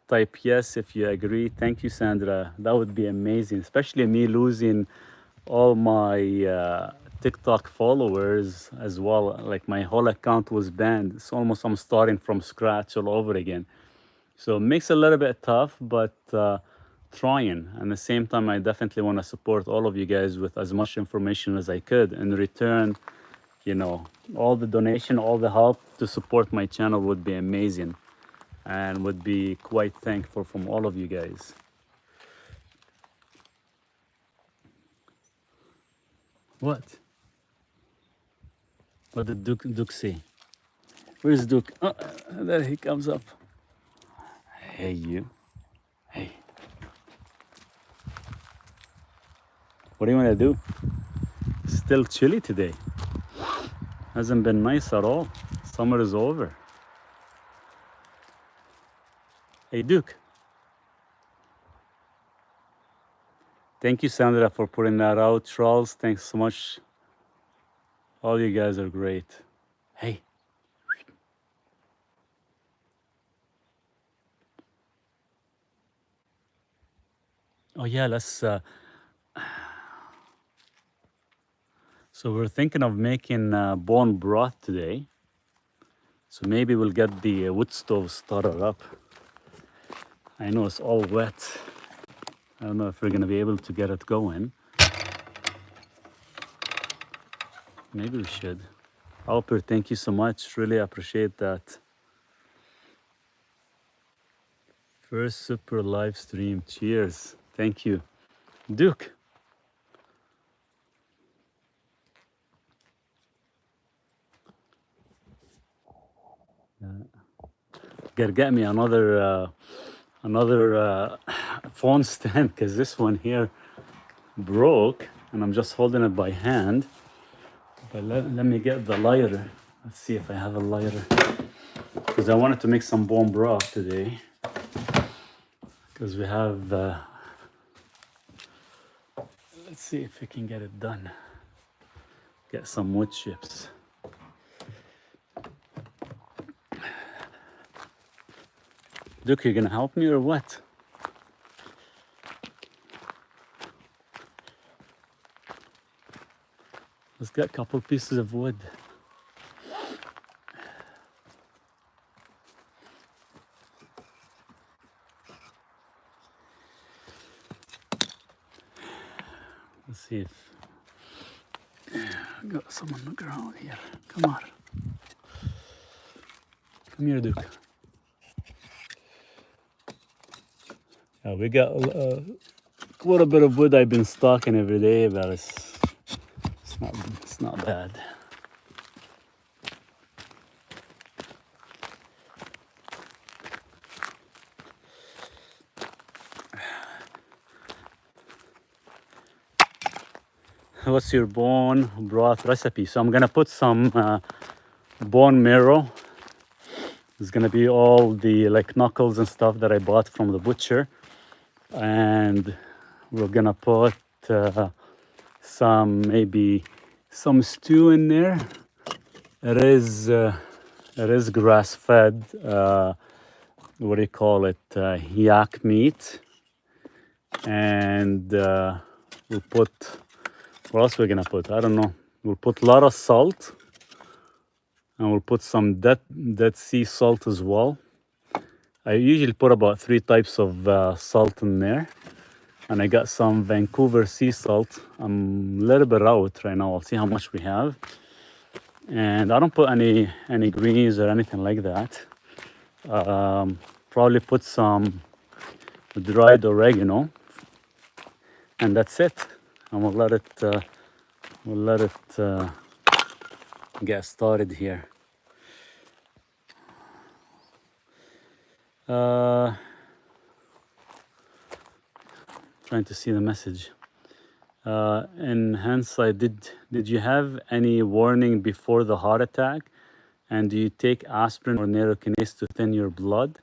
Type yes if you agree. Thank you, Sandra. That would be amazing, especially me losing all my TikTok followers as well. Like my whole account was banned. It's almost I'm starting from scratch all over again. So it makes it a little bit tough, but trying. And at the same time, I definitely want to support all of you guys with as much information as I could. In return, you know, all the donation, all the help to support my channel would be amazing and would be quite thankful from all of you guys. What? What did Duke say? Where's Duke? Oh, there he comes up. Hey, you. Hey. What do you want to do? Still chilly today. Hasn't been nice at all. Summer is over. Hey, Duke. Thank you, Sandra, for putting that out. Charles, thanks so much. All you guys are great. Hey. Oh, yeah, let's... So we're thinking of making bone broth today. So maybe we'll get the wood stove started up. I know it's all wet. I don't know if we're gonna be able to get it going. Maybe we should. Alper, thank you so much. Really appreciate that. First super live stream. Cheers. Thank you. Duke. Gotta get me another phone stand because this one here broke and I'm just holding it by hand. But let me get the lighter. Let's see if I have a lighter, because I wanted to make some bone broth today, because we have let's see if we can get it done. Get some wood chips. Duke, you gonna help me or what? Let's get a couple pieces of wood. Let's see if I got some on the ground here. Come on. Come here, Duke. We got quite a bit of wood I've been stocking every day, but it's not bad. What's your bone broth recipe? So I'm gonna put some bone marrow. It's gonna be all the like knuckles and stuff that I bought from the butcher, and we're gonna put maybe some stew in there. It is grass-fed. What do you call it? Yak meat, and we'll put. What else we're gonna put? I don't know. We'll put a lot of salt, and we'll put some Dead Sea salt as well. I usually put about 3 types of salt in there, and I got some Vancouver sea salt. I'm a little bit out right now. I'll see how much we have, and I don't put any greens or anything like that. Probably put some dried oregano, and that's it. And we'll let it get started here. Trying to see the message. In hindsight, did you have any warning before the heart attack? And do you take aspirin or neurokinase to thin your blood?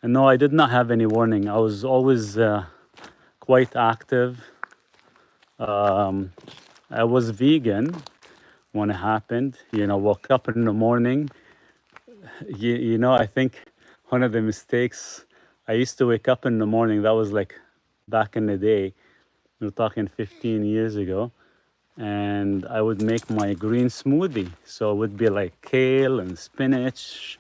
And no, I did not have any warning. I was always quite active. I was vegan when it happened. You know, woke up in the morning. You know, I think one of the mistakes, I used to wake up in the morning. That was like back in the day. We're talking 15 years ago. And I would make my green smoothie. So it would be like kale and spinach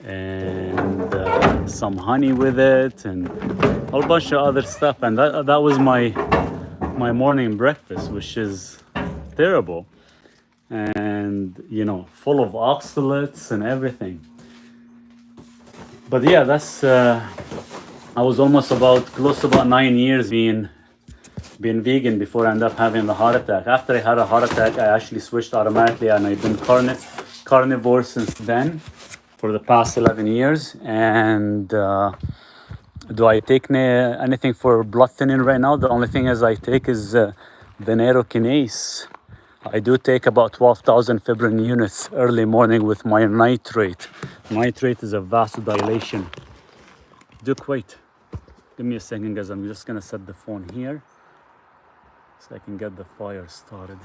and some honey with it and a whole bunch of other stuff. And that was my morning breakfast, which is terrible. And, you know, full of oxalates and everything. But yeah, that's, I was almost close to about 9 years being vegan before I ended up having the heart attack. After I had a heart attack, I actually switched automatically, and I've been carnivore since then for the past 11 years. And do I take anything for blood thinning right now? The only thing I take is venerokinase. I do take about 12,000 fibrin units early morning with my nitrate. Nitrate is a vasodilation. Duke, wait. Give me a second, guys. I'm just gonna set the phone here so I can get the fire started.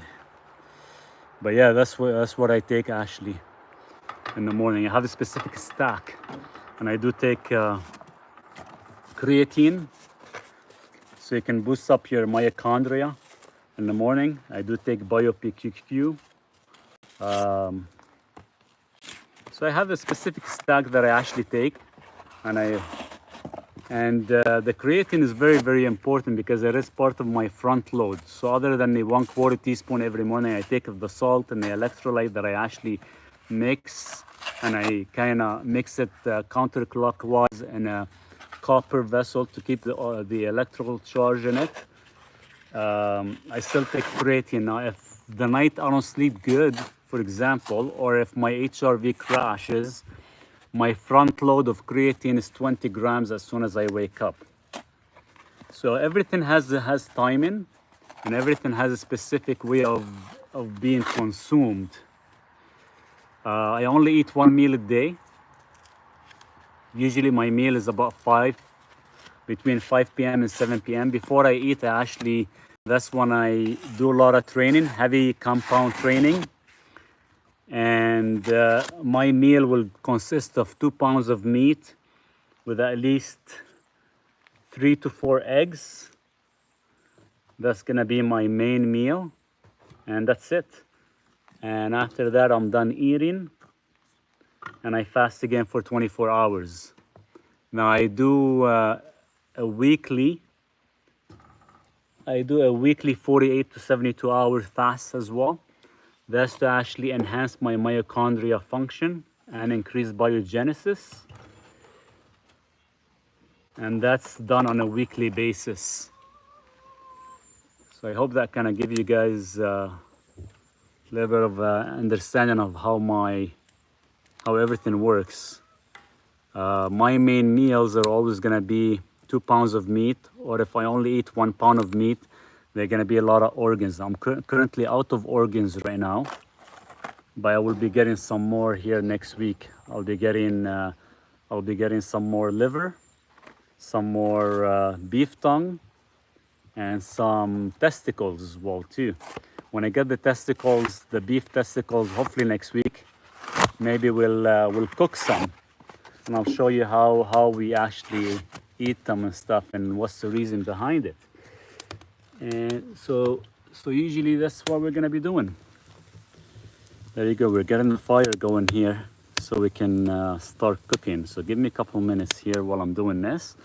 But yeah, that's what I take actually in the morning. I have a specific stack, and I do take creatine, so you can boost up your mitochondria in the morning. I do take BioPQQ. So I have a specific stack that I actually take, and the creatine is very, very important because it is part of my front load. So other than the 1/4 teaspoon every morning, I take the salt and the electrolyte that I actually mix, and I kind of mix it counterclockwise in a copper vessel to keep the electrical charge in it. I still take creatine. Now, if the night I don't sleep good, for example, or if my HRV crashes, my front load of creatine is 20 grams as soon as I wake up. So everything has timing, and everything has a specific way of being consumed. I only eat one meal a day. Usually my meal is about between 5 p.m. and 7 p.m. Before I eat, that's when I do a lot of training, heavy compound training. And my meal will consist of 2 pounds of meat with at least 3 to 4 eggs. That's gonna be my main meal, and that's it. And after that, I'm done eating, and I fast again for 24 hours. Now I do a weekly 48 to 72 hour fast as well. That's to actually enhance my mitochondria function and increase biogenesis. And that's done on a weekly basis. So I hope that kind of give you guys a little bit of understanding of how everything works. My main meals are always gonna be 2 pounds of meat, or if I only eat 1 pound of meat, they're gonna be a lot of organs. I'm currently out of organs right now, but I will be getting some more here next week. I'll be getting some more liver, some more beef tongue, and some testicles as well too. When I get the testicles, the beef testicles, hopefully next week, maybe we'll cook some, and I'll show you how we actually eat them and stuff, and what's the reason behind it. And so usually that's what we're gonna be doing. There you go, we're getting the fire going here so we can start cooking. So give me a couple minutes here while I'm doing this.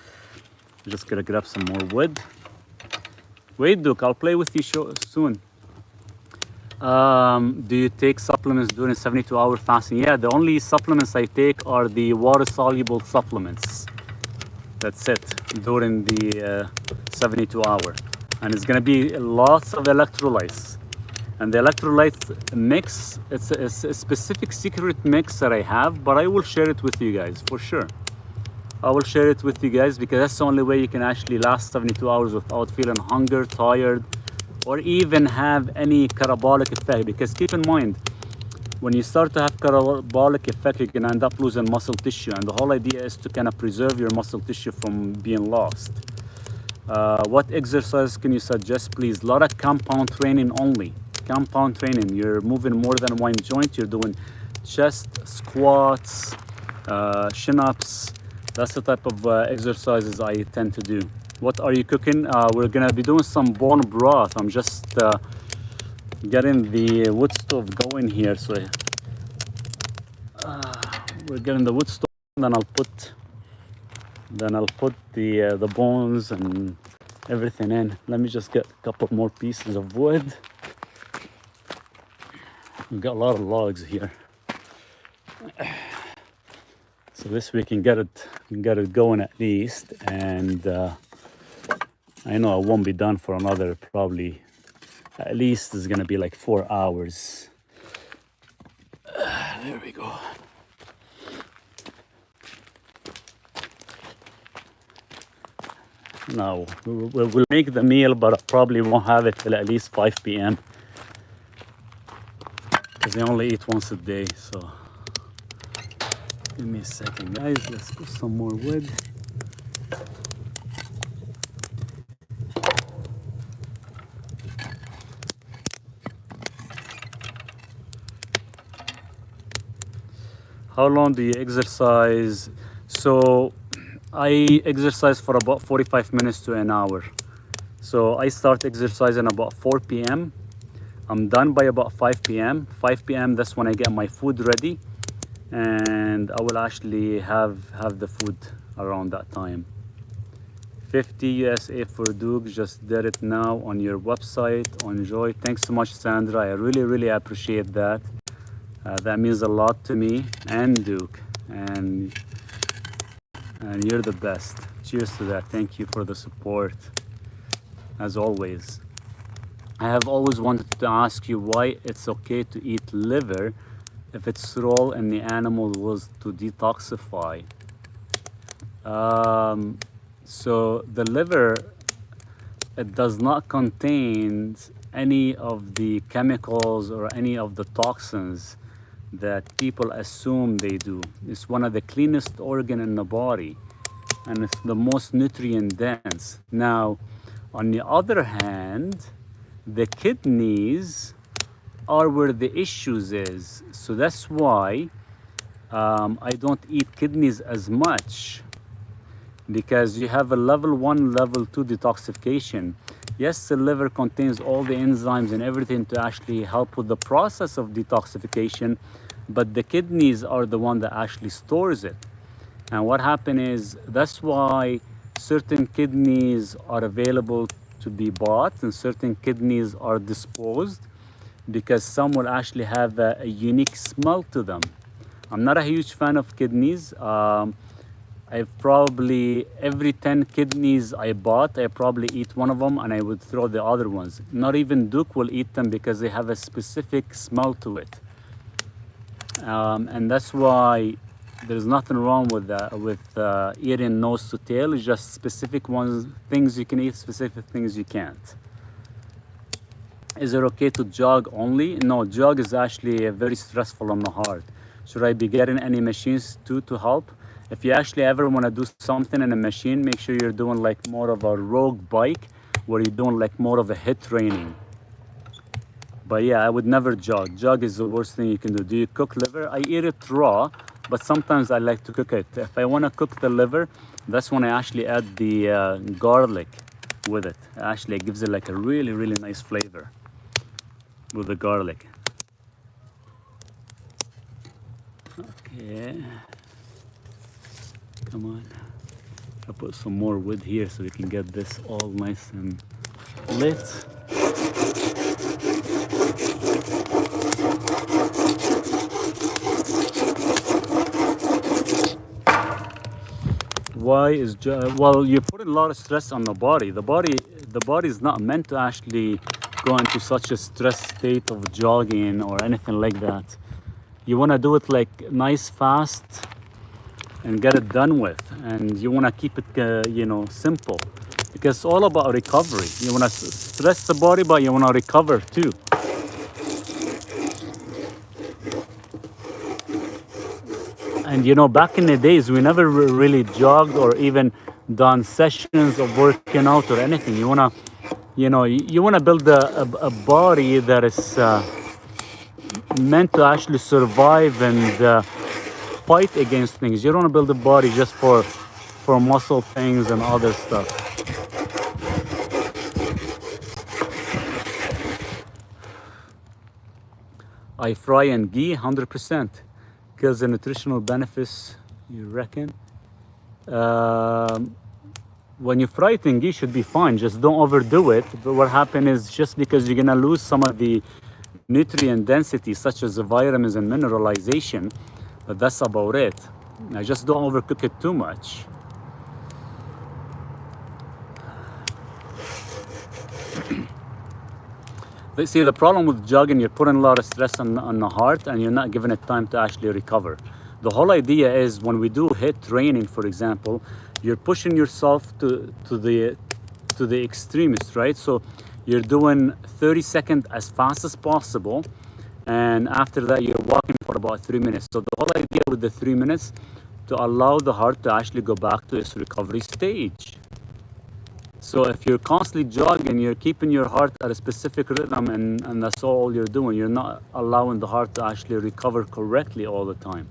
I'm just gonna grab some more wood. Wait, Duke, I'll play with you soon. Do you take supplements during 72-hour fasting? Yeah, the only supplements I take are the water-soluble supplements. That's it, during the 72-hour. And it's gonna be lots of electrolytes. And the electrolytes mix, it's a specific secret mix that I have, but I will share it with you guys, for sure. I will share it with you guys because that's the only way you can actually last 72 hours without feeling hunger, tired, or even have any catabolic effect. Because keep in mind, when you start to have catabolic effect, you're gonna end up losing muscle tissue, and the whole idea is to kind of preserve your muscle tissue from being lost. What exercise can you suggest, please? A lot of compound training only. Compound training. You're moving more than one joint. You're doing chest, squats, chin-ups. That's the type of exercises I tend to do. What are you cooking? We're gonna be doing some bone broth. I'm just getting the wood stove going here. So we're getting the wood stove, and then I'll put the bones and everything in. Let me just get a couple more pieces of wood. We've got a lot of logs here, so this we can get it going at least. And I know I won't be done for another probably at least it's gonna be like 4 hours. There we go. No, we'll make the meal, but I probably won't have it till at least 5 p.m. because they only eat once a day. So give me a second, guys. Let's put some more wood. How long do you exercise? So I exercise for about 45 minutes to an hour. So I start exercising about 4 p.m. I'm done by about 5 p.m. 5 p.m. that's when I get my food ready, and I will actually have the food around that time. 50 USA for Duke, just did it now on your website. Enjoy. Thanks so much, Sandra. I really appreciate that. That means a lot to me and Duke, and you're the best. Cheers to that. Thank you for the support, as always. I have always wanted to ask you why it's okay to eat liver if its role in the animal was to detoxify. So the liver, it does not contain any of the chemicals or any of the toxins that people assume they do. It's one of the cleanest organ in the body, and it's the most nutrient dense. Now, on the other hand, the kidneys are where the issues is. So that's why I don't eat kidneys as much, because you have a level 1, level 2 detoxification. Yes, the liver contains all the enzymes and everything to actually help with the process of detoxification, but the kidneys are the one that actually stores it. And what happened is, that's why certain kidneys are available to be bought and certain kidneys are disposed, because some will actually have a unique smell to them. I'm not a huge fan of kidneys. I've probably, every 10 kidneys I bought, I probably eat one of them and I would throw the other ones. Not even Duke will eat them because they have a specific smell to it. And that's why there's nothing wrong with that, with eating nose to tail. It's just specific ones, things you can eat, specific things you can't. Is it okay to jog only? No, jog is actually very stressful on the heart. Should I be getting any machines too to help? If you actually ever want to do something in a machine, make sure you're doing like more of a rogue bike, where you're doing like more of a HIIT training. But yeah, I would never jog. Jog is the worst thing you can do. Do you cook liver? I eat it raw, but sometimes I like to cook it. If I want to cook the liver, that's when I actually add the garlic with it. Actually, it gives it like a really nice flavor with the garlic. Okay. Come on. I'll put some more wood here so we can get this all nice and lit. Why is well, you put a lot of stress on the body. The body is not meant to actually go into such a stress state of jogging or anything like that. You want to do it like nice, fast, and get it done with. And you want to keep it, you know, simple, because it's all about recovery. You want to stress the body, but you want to recover too. And you know, back in the days, we never really jogged or even done sessions of working out or anything. You wanna, you know, you wanna build a body that is meant to actually survive and fight against things. You don't wanna build a body just for muscle things and other stuff. I fry and ghee 100%. Kills the nutritional benefits, you reckon? When you fry it in ghee should be fine, just don't overdo it. But what happens is just because you're gonna lose some of the nutrient density such as the vitamins and mineralization, but that's about it. Now just don't overcook it too much. But see, the problem with jogging, you're putting a lot of stress on the heart and you're not giving it time to actually recover. The whole idea is when we do HIIT training, for example, you're pushing yourself to the extremist, right? So you're doing 30 seconds as fast as possible, and after that you're walking for about 3 minutes. So the whole idea with the 3 minutes to allow the heart to actually go back to its recovery stage. So if you're constantly jogging, you're keeping your heart at a specific rhythm, and that's all you're doing. You're not allowing the heart to actually recover correctly all the time.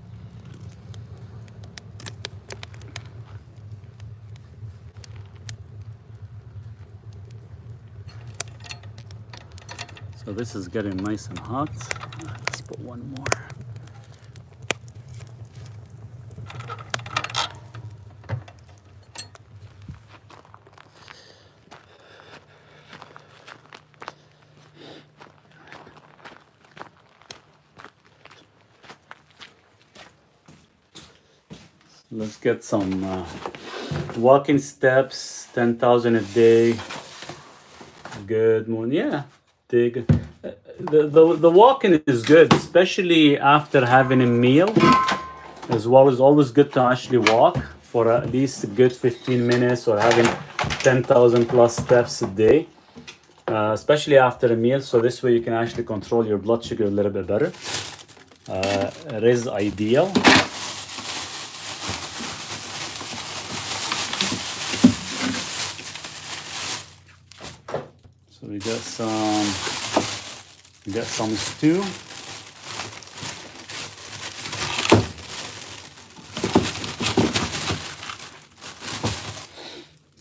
So this is getting nice and hot. Let's put one more. Let's get some walking steps, 10,000 a day. Good morning. Yeah, dig. The walking is good, especially after having a meal, as well as always good to actually walk for at least a good 15 minutes or having 10,000 plus steps a day, especially after a meal. So this way you can actually control your blood sugar a little bit better. It is ideal. So we got some stew.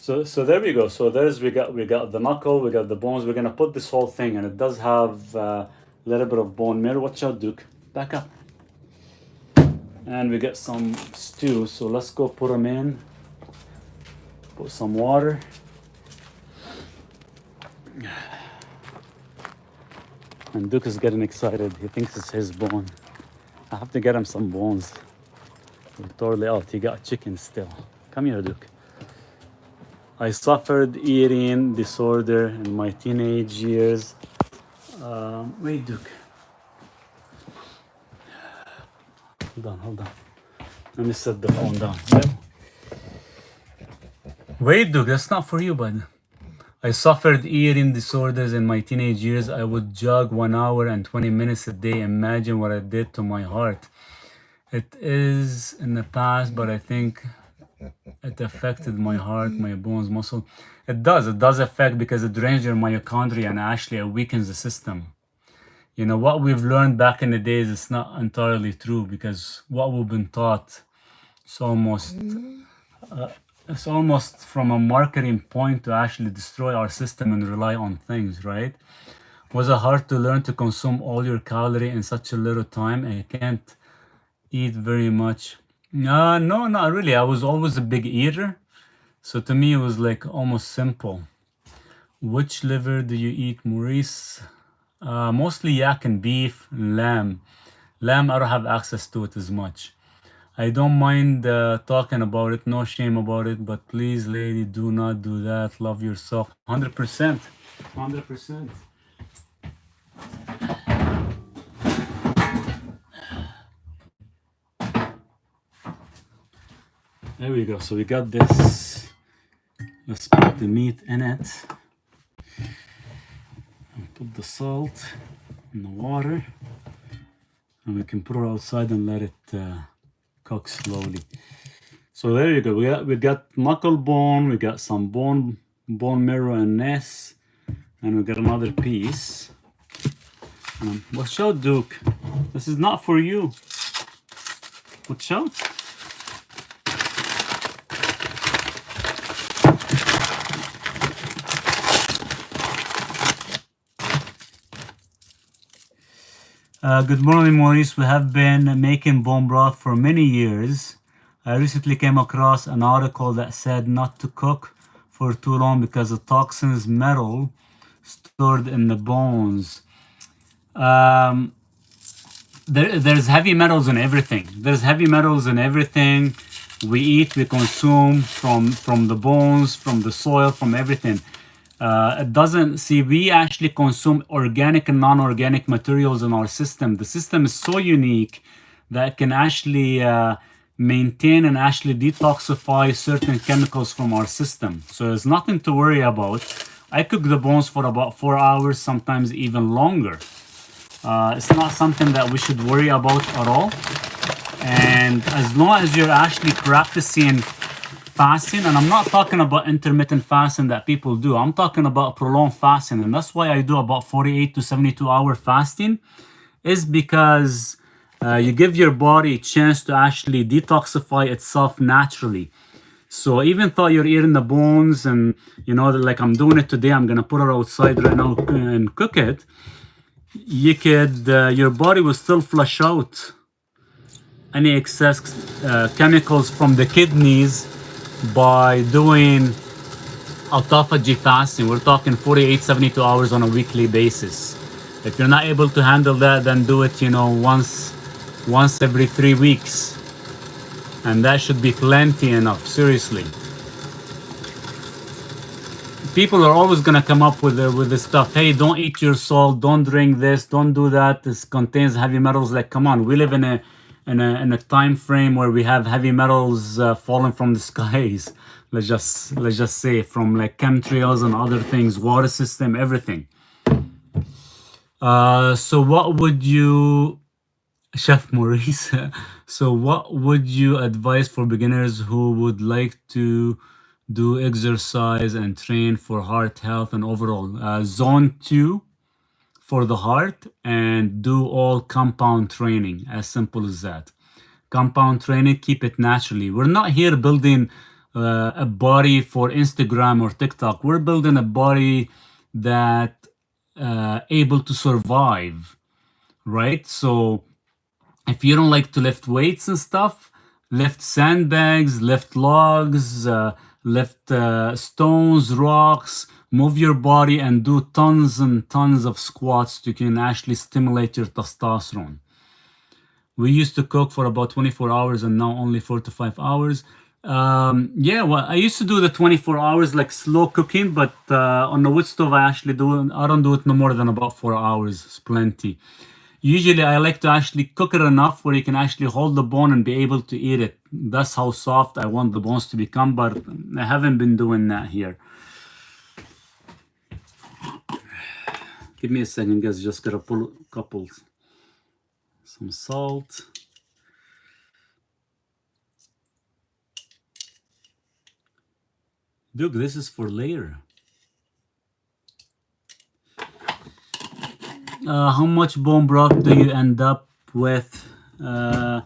So there we go. So we got the knuckle, we got the bones. We're gonna put this whole thing, and it does have a little bit of bone marrow. Watch out, Duke. Back up. And we got some stew. So let's go put them in. Put some water. And Duke is getting excited. He thinks it's his bone. I have to get him some bones. We're totally out. He got chicken still. Come here, Duke. I suffered eating disorder in my teenage years. Wait, Duke. Hold on. Let me set the phone down. Yep. Wait, Duke, that's not for you, bud. I suffered eating disorders in my teenage years. I would jog 1 hour and 20 minutes a day. Imagine what it did to my heart. It is in the past, but I think it affected my heart, my bones, muscle. It does affect because it drains your mitochondria and actually it weakens the system. You know, what we've learned back in the days is not entirely true, because what we've been taught is almost from a marketing point to actually destroy our system and rely on things, right? Was it hard to learn to consume all your calorie in such a little time? I can't eat very much. No, not really. I was always a big eater. So to me, it was like almost simple. Which liver do you eat, Maurice? Mostly yak and beef, lamb. Lamb, I don't have access to it as much. I don't mind talking about it, no shame about it, but please, lady, do not do that. Love yourself. 100%. 100%. There we go. So we got this. Let's put the meat in it. And put the salt in the water. And we can put it outside and let it cook slowly. So there you go. We got knuckle bone, we got some bone marrow and nest, and we got another piece. Watch out, Duke. This is not for you. Watch out. Good morning, Maurice. We have been making bone broth for many years. I recently came across an article that said not to cook for too long because of toxins, metal stored in the bones. There's heavy metals in everything. There's heavy metals in everything we eat, we consume from the bones, from the soil, from everything. It doesn't see, we actually consume organic and non-organic materials in our system. The system is so unique that it can actually maintain and actually detoxify certain chemicals from our system. So there's nothing to worry about. I cook the bones for about 4 hours, sometimes even longer. It's not something that we should worry about at all. And as long as you're actually practicing fasting, and I'm not talking about intermittent fasting that people do, I'm talking about prolonged fasting, and that's why I do about 48 to 72 hour fasting, is because you give your body a chance to actually detoxify itself naturally. So even though you're eating the bones and, you know, like I'm doing it today, I'm gonna put it outside right now and cook it, you could, your body will still flush out any excess chemicals from the kidneys by doing autophagy fasting. We're talking 48, 72 hours on a weekly basis. If you're not able to handle that, then do it, you know, once every 3 weeks. And that should be plenty enough, seriously. People are always gonna come up with this stuff. Hey, don't eat your salt, don't drink this, don't do that. This contains heavy metals. Like, come on, we live in a time frame where we have heavy metals falling from the skies. Let's just say, from like chemtrails and other things, water system, everything. So what would you, Chef Maurice? So what would you advise for beginners who would like to do exercise and train for heart health and overall? Zone 2 for the heart, and do all compound training, as simple as that. Compound training, keep it naturally. We're not here building a body for Instagram or TikTok. We're building a body that able to survive, right? So if you don't like to lift weights and stuff, lift sandbags, lift logs, lift stones, rocks, move your body and do tons and tons of squats to can actually stimulate your testosterone. We used to cook for about 24 hours and now only 4 to 5 hours. Yeah, well, I used to do the 24 hours like slow cooking, but on the wood stove I don't do it no more than about 4 hours. It's plenty. Usually I like to actually cook it enough where you can actually hold the bone and be able to eat it. That's how soft I want the bones to become, but I haven't been doing that here. Give me a second, guys. Just gotta pull a couple. Some salt. Look, this is for later. How much bone broth do you end up with? Well,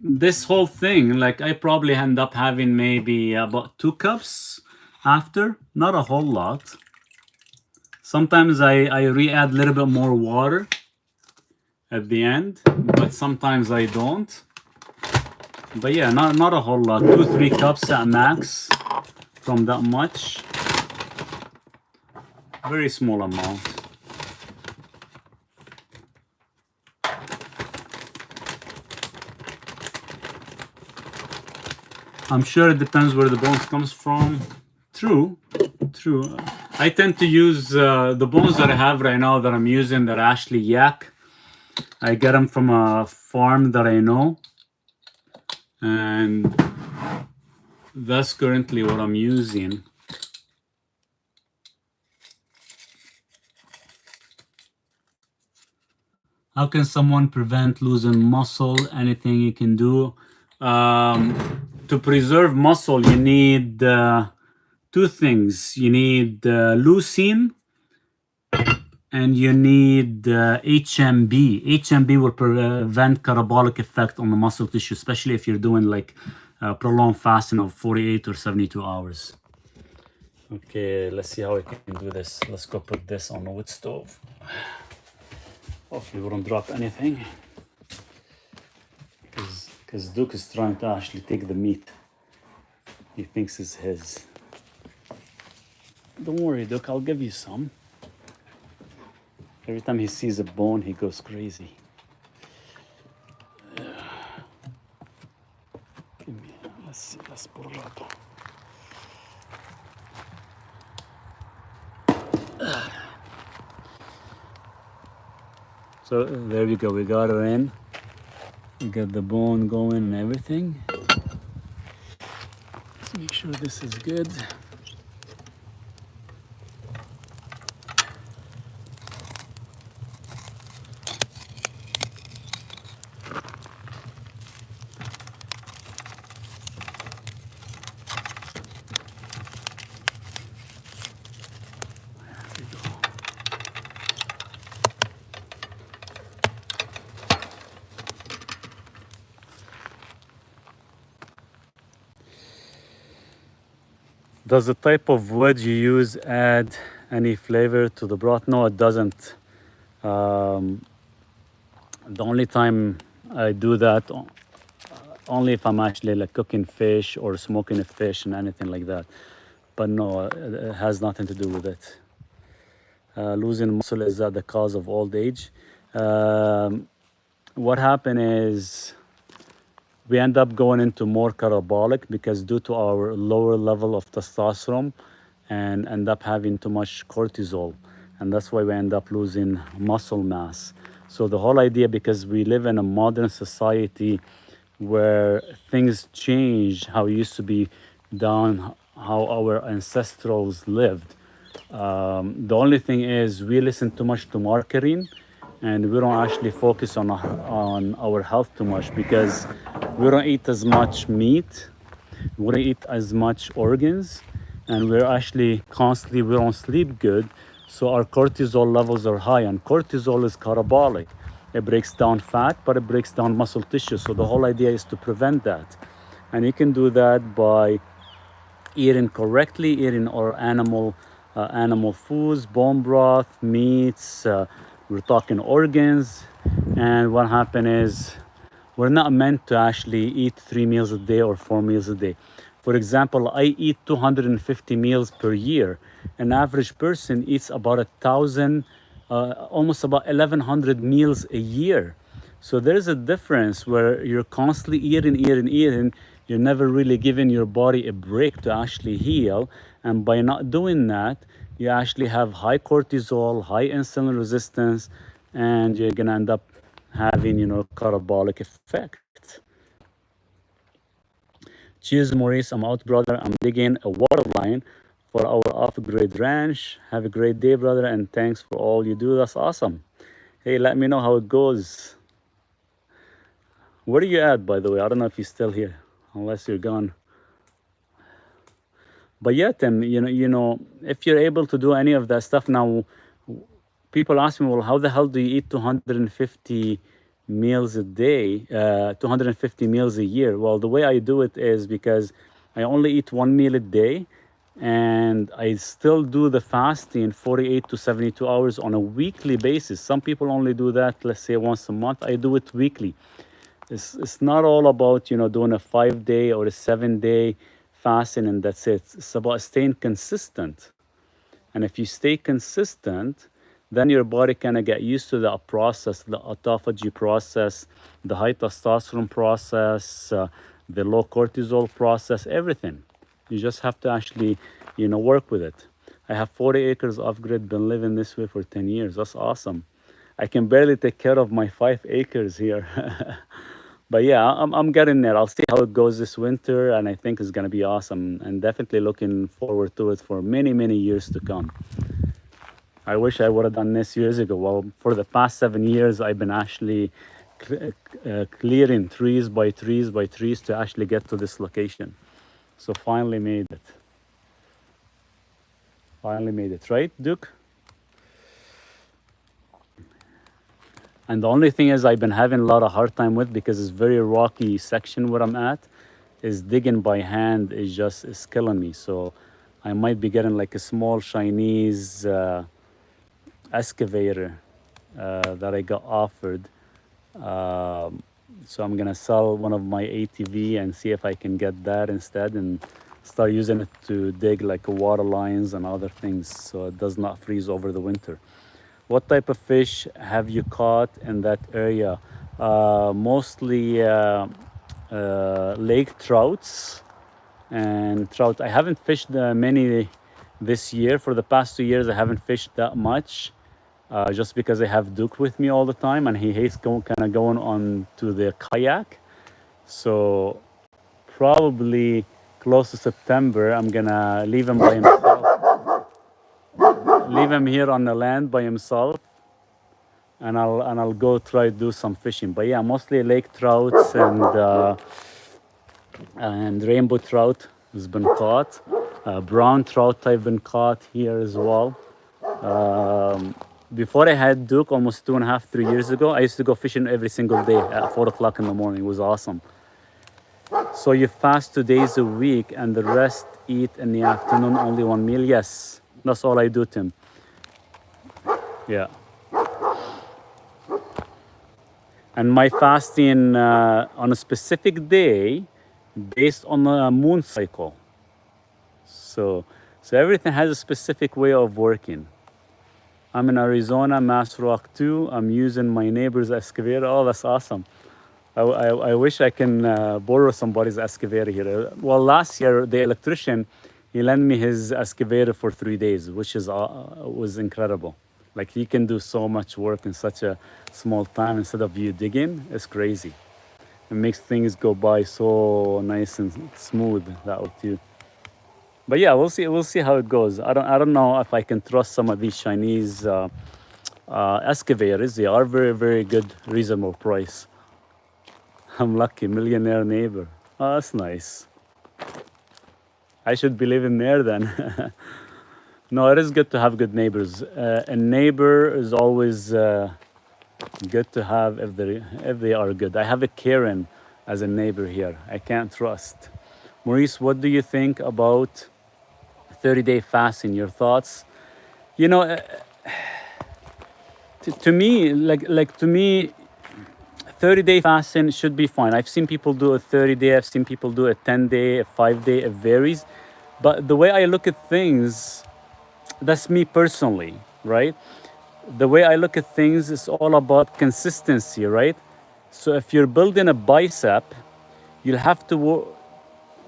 this whole thing, like I probably end up having maybe about 2 cups after, not a whole lot. Sometimes I re-add a little bit more water at the end, but sometimes I don't. But yeah, not a whole lot. 2-3 cups at max from that much. Very small amount. I'm sure it depends where the bones comes from. True. I tend to use the bones that I have right now that I'm using that are actually yak. I get them from a farm that I know, and that's currently what I'm using. How can someone prevent losing muscle? Anything you can do. To preserve muscle, you need two things. You need leucine and you need HMB. HMB will prevent catabolic effect on the muscle tissue, especially if you're doing like prolonged fasting of 48 or 72 hours. Okay, let's see how I can do this. Let's go put this on the wood stove. Hopefully we don't drop anything. Because Duke is trying to actually take the meat. He thinks it's his. Don't worry, Duke, I'll give you some. Every time he sees a bone, he goes crazy. Give me, let's see, let's pull it up. So there we go, we got it in. We got the bone going and everything. Let's make sure this is good. Does the type of wood you use add any flavor to the broth? No, it doesn't. The only time I do that, only if I'm actually like cooking fish or smoking a fish and anything like that. But no, it has nothing to do with it. Losing muscle is at the cause of old age. What happened is we end up going into more catabolic because due to our lower level of testosterone and end up having too much cortisol. And that's why we end up losing muscle mass. So the whole idea, because we live in a modern society where things change how it used to be done, how our ancestrals lived. The only thing is we listen too much to marketing and we don't actually focus on our health too much because we don't eat as much meat, we don't eat as much organs, and we're actually constantly, we don't sleep good, so our cortisol levels are high, and cortisol is catabolic. It breaks down fat, but it breaks down muscle tissue, so the whole idea is to prevent that. And you can do that by eating correctly, eating our animal foods, bone broth, meats, we're talking organs, and what happened is we're not meant to actually eat 3 meals a day or 4 meals a day. For example, I eat 250 meals per year. An average person eats about 1,000, almost about 1,100 meals a year. So there's a difference where you're constantly eating. You're never really giving your body a break to actually heal. And by not doing that, you actually have high cortisol, high insulin resistance, and you're gonna end up having, catabolic effect. Cheers, Maurice. I'm out, brother. I'm digging a water line for our off-grid ranch. Have a great day, brother, and thanks for all you do. That's awesome. Hey, let me know how it goes. Where are you at, by the way? I don't know if you're still here, unless you're gone. But yeah, Tim, if you're able to do any of that stuff now, people ask me, well, how the hell do you eat 250 meals a day, 250 meals a year? Well, the way I do it is because I only eat 1 meal a day, and I still do the fasting 48 to 72 hours on a weekly basis. Some people only do that, let's say, once a month. I do it weekly. It's not all about, doing a 5-day or a 7-day fasting and that's it. It's about staying consistent. And if you stay consistent, then your body kind of get used to that process, the autophagy process, the high testosterone process, the low cortisol process, everything. You just have to actually, work with it. I have 40 acres off-grid, been living this way for 10 years. That's awesome. I can barely take care of my 5 acres here. But yeah, I'm getting there. I'll see how it goes this winter, and I think it's going to be awesome, and definitely looking forward to it for many, many years to come. I wish I would have done this years ago. Well, for the past 7 years, I've been actually clearing trees by trees by trees to actually get to this location. So finally made it. Finally made it, right, Duke? And the only thing is I've been having a lot of hard time with, because it's very rocky section where I'm at, is digging by hand is killing me. So I might be getting like a small Chinese excavator that I got offered. So I'm gonna sell one of my ATV and see if I can get that instead and start using it to dig like water lines and other things so it does not freeze over the winter. What type of fish have you caught in that area? Mostly lake trouts and trout. I haven't fished many this year. For the past 2 years, I haven't fished that much. Just because I have Duke with me all the time and he hates kind of going on to the kayak. So probably close to September, I'm gonna leave him by himself. Leave him here on the land by himself, and I'll go try to do some fishing. But yeah, mostly lake trouts and rainbow trout has been caught. Brown trout have been caught here as well. Before I had Duke almost 2.5, 3 years ago, I used to go fishing every single day at 4 o'clock in the morning. It was awesome. So you fast 2 days a week and the rest eat in the afternoon, only one meal? Yes, that's all I do, Tim. Yeah. And my fasting on a specific day based on the moon cycle. So everything has a specific way of working. I'm in Arizona, Mass Rock 2. I'm using my neighbor's excavator. Oh, that's awesome. I wish I can borrow somebody's excavator here. Well, last year, the electrician, he lent me his excavator for 3 days, which was incredible. Like, he can do so much work in such a small time instead of you digging. It's crazy. It makes things go by so nice and smooth that way too. But yeah, we'll see how it goes. I don't know if I can trust some of these Chinese excavators. They are very, very good, reasonable price. I'm lucky, millionaire neighbor. Oh, that's nice. I should be living there then. No, it is good to have good neighbors. A neighbor is always good to have if they are good. I have a Karen as a neighbor here. I can't trust. Maurice, what do you think about 30-day fasting? Your thoughts? You know, to me, to me, 30-day fasting should be fine. I've seen people do a 30-day. I've seen people do a 10-day, a 5-day. It varies. But the way I look at things, that's me personally, right? The way I look at things is all about consistency, right? So if you're building a bicep, you'll have to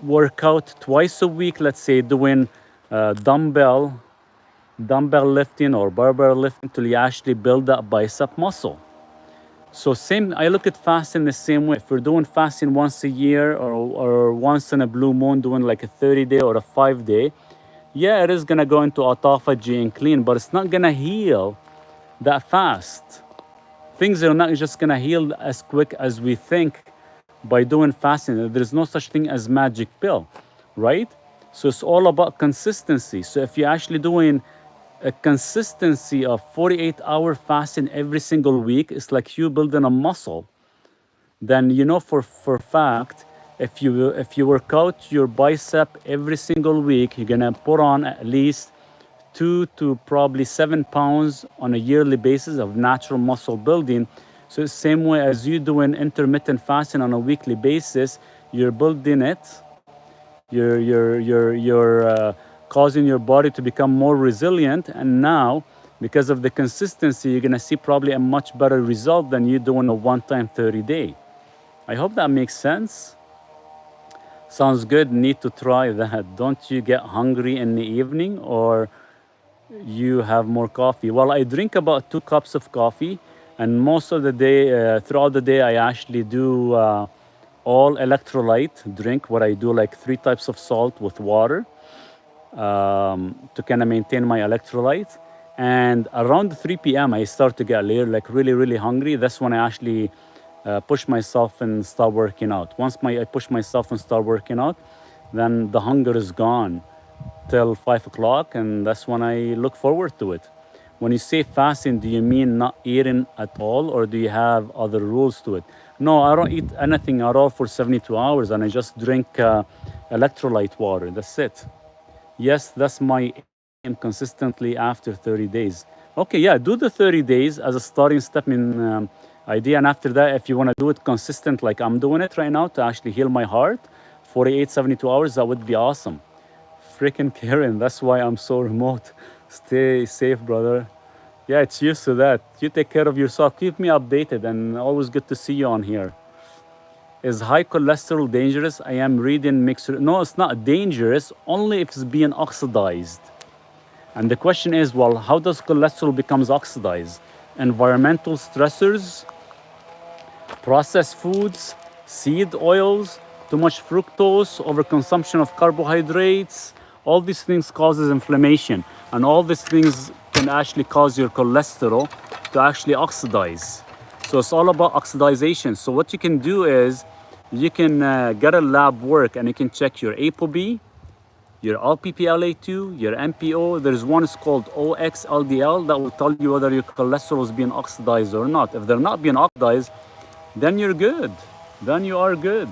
work out twice a week, let's say, doing dumbbell lifting or barbell lifting till you actually build that bicep muscle. So I look at fasting the same way. If we're doing fasting once a year or once in a blue moon, doing like a 30-day or a 5-day, yeah, it is gonna go into autophagy and clean, but it's not gonna heal that fast. Things are not just gonna heal as quick as we think by doing fasting. There's no such thing as magic pill, right? So it's all about consistency. So if you're actually doing a consistency of 48-hour fasting every single week, it's like you building a muscle. Then you know for fact, if you work out your bicep every single week, you're gonna put on at least 2 to probably 7 pounds on a yearly basis of natural muscle building. So the same way as you doing intermittent fasting on a weekly basis, you're building it. You're causing your body to become more resilient, and now because of the consistency, you're gonna see probably a much better result than you doing a one-time 30-day. I hope that makes sense. Sounds good. Need to try that. Don't you get hungry in the evening, or you have more coffee? Well, I drink about 2 cups of coffee, and most of the day, throughout the day, I actually do all electrolyte drink, where I do like 3 types of salt with water to kind of maintain my electrolytes. And around 3 p.m. I start to get like really hungry. That's when I actually push myself and start working out. Once I push myself and start working out, then the hunger is gone till 5 o'clock, and that's when I look forward to it. When you say fasting, do you mean not eating at all, or do you have other rules to it? No, I don't eat anything at all for 72 hours, and I just drink electrolyte water. That's it. Yes, that's my aim consistently after 30 days. Okay, yeah, do the 30 days as a starting step in idea. And after that, if you want to do it consistent like I'm doing it right now to actually heal my heart, 48, 72 hours, that would be awesome. Freaking Karen, that's why I'm so remote. Stay safe, brother. Yeah, it's used to that. You take care of yourself. Keep me updated, and always good to see you on here. Is high cholesterol dangerous? I am reading mixed. No, it's not dangerous, only if it's being oxidized. And the question is, well, how does cholesterol becomes oxidized? Environmental stressors, processed foods, seed oils, too much fructose, overconsumption of carbohydrates. All these things causes inflammation, and all these things can actually cause your cholesterol to actually oxidize. So it's all about oxidization. So what you can do is you can get a lab work, and you can check your ApoB, your LPPLA2, your MPO. There's one is called OXLDL that will tell you whether your cholesterol is being oxidized or not. If they're not being oxidized, then you're good. Then you are good.